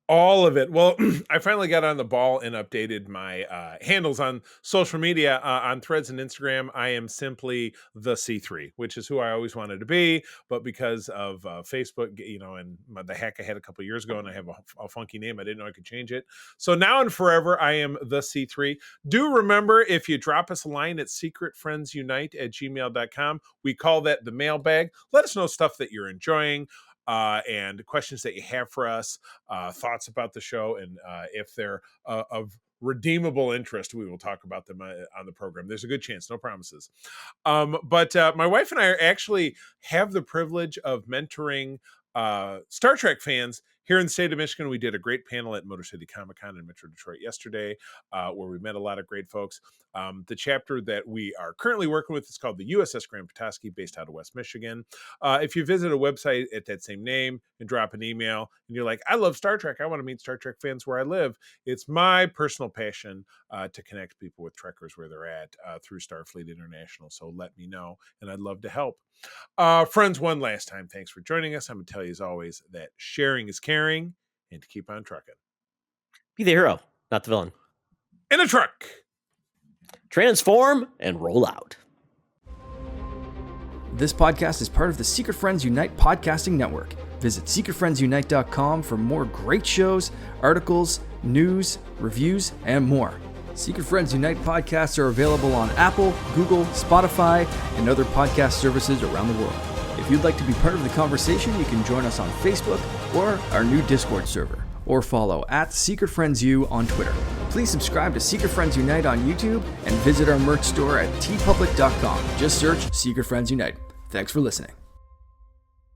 All of it. Well, I finally got on the ball and updated my handles on social media. On Threads and Instagram, I am simply the C3, which is who I always wanted to be. But because of Facebook, and the hack I had a couple years ago, and I have a funky name, I didn't know I could change it. So now and forever, I am the C3. Do remember, if you drop us a line at secretfriendsunite@gmail.com, we call that the mailbag. Let us know stuff that you're enjoying. And questions that you have for us, thoughts about the show, and if they're of redeemable interest, we will talk about them on the program. There's a good chance, no promises. But my wife and I actually have the privilege of mentoring Star Trek fans here in the state of Michigan. We did a great panel at Motor City Comic Con in Metro Detroit yesterday, where we met a lot of great folks. The chapter that we are currently working with is called the USS Grand Petoskey, based out of West Michigan. If you visit a website at that same name and drop an email, and you're like, I love Star Trek, I want to meet Star Trek fans where I live, it's my personal passion to connect people with Trekkers where they're at through Starfleet International. So let me know, and I'd love to help. Friends, one last time, thanks for joining us. I'm going to tell you, as always, that sharing is caring, and to keep on trucking. Be the hero, not the villain. In a truck. Transform and roll out. This podcast is part of the Secret Friends Unite podcasting network. Visit secretfriendsunite.com for more great shows, articles, news, reviews, and more. Secret Friends Unite podcasts are available on Apple, Google, Spotify, and other podcast services around the world. If you'd like to be part of the conversation, you can join us on Facebook or our new Discord server, or follow @SecretFriendsU on Twitter. Please subscribe to Secret Friends Unite on YouTube and visit our merch store at tpublic.com. Just search Secret Friends Unite. Thanks for listening.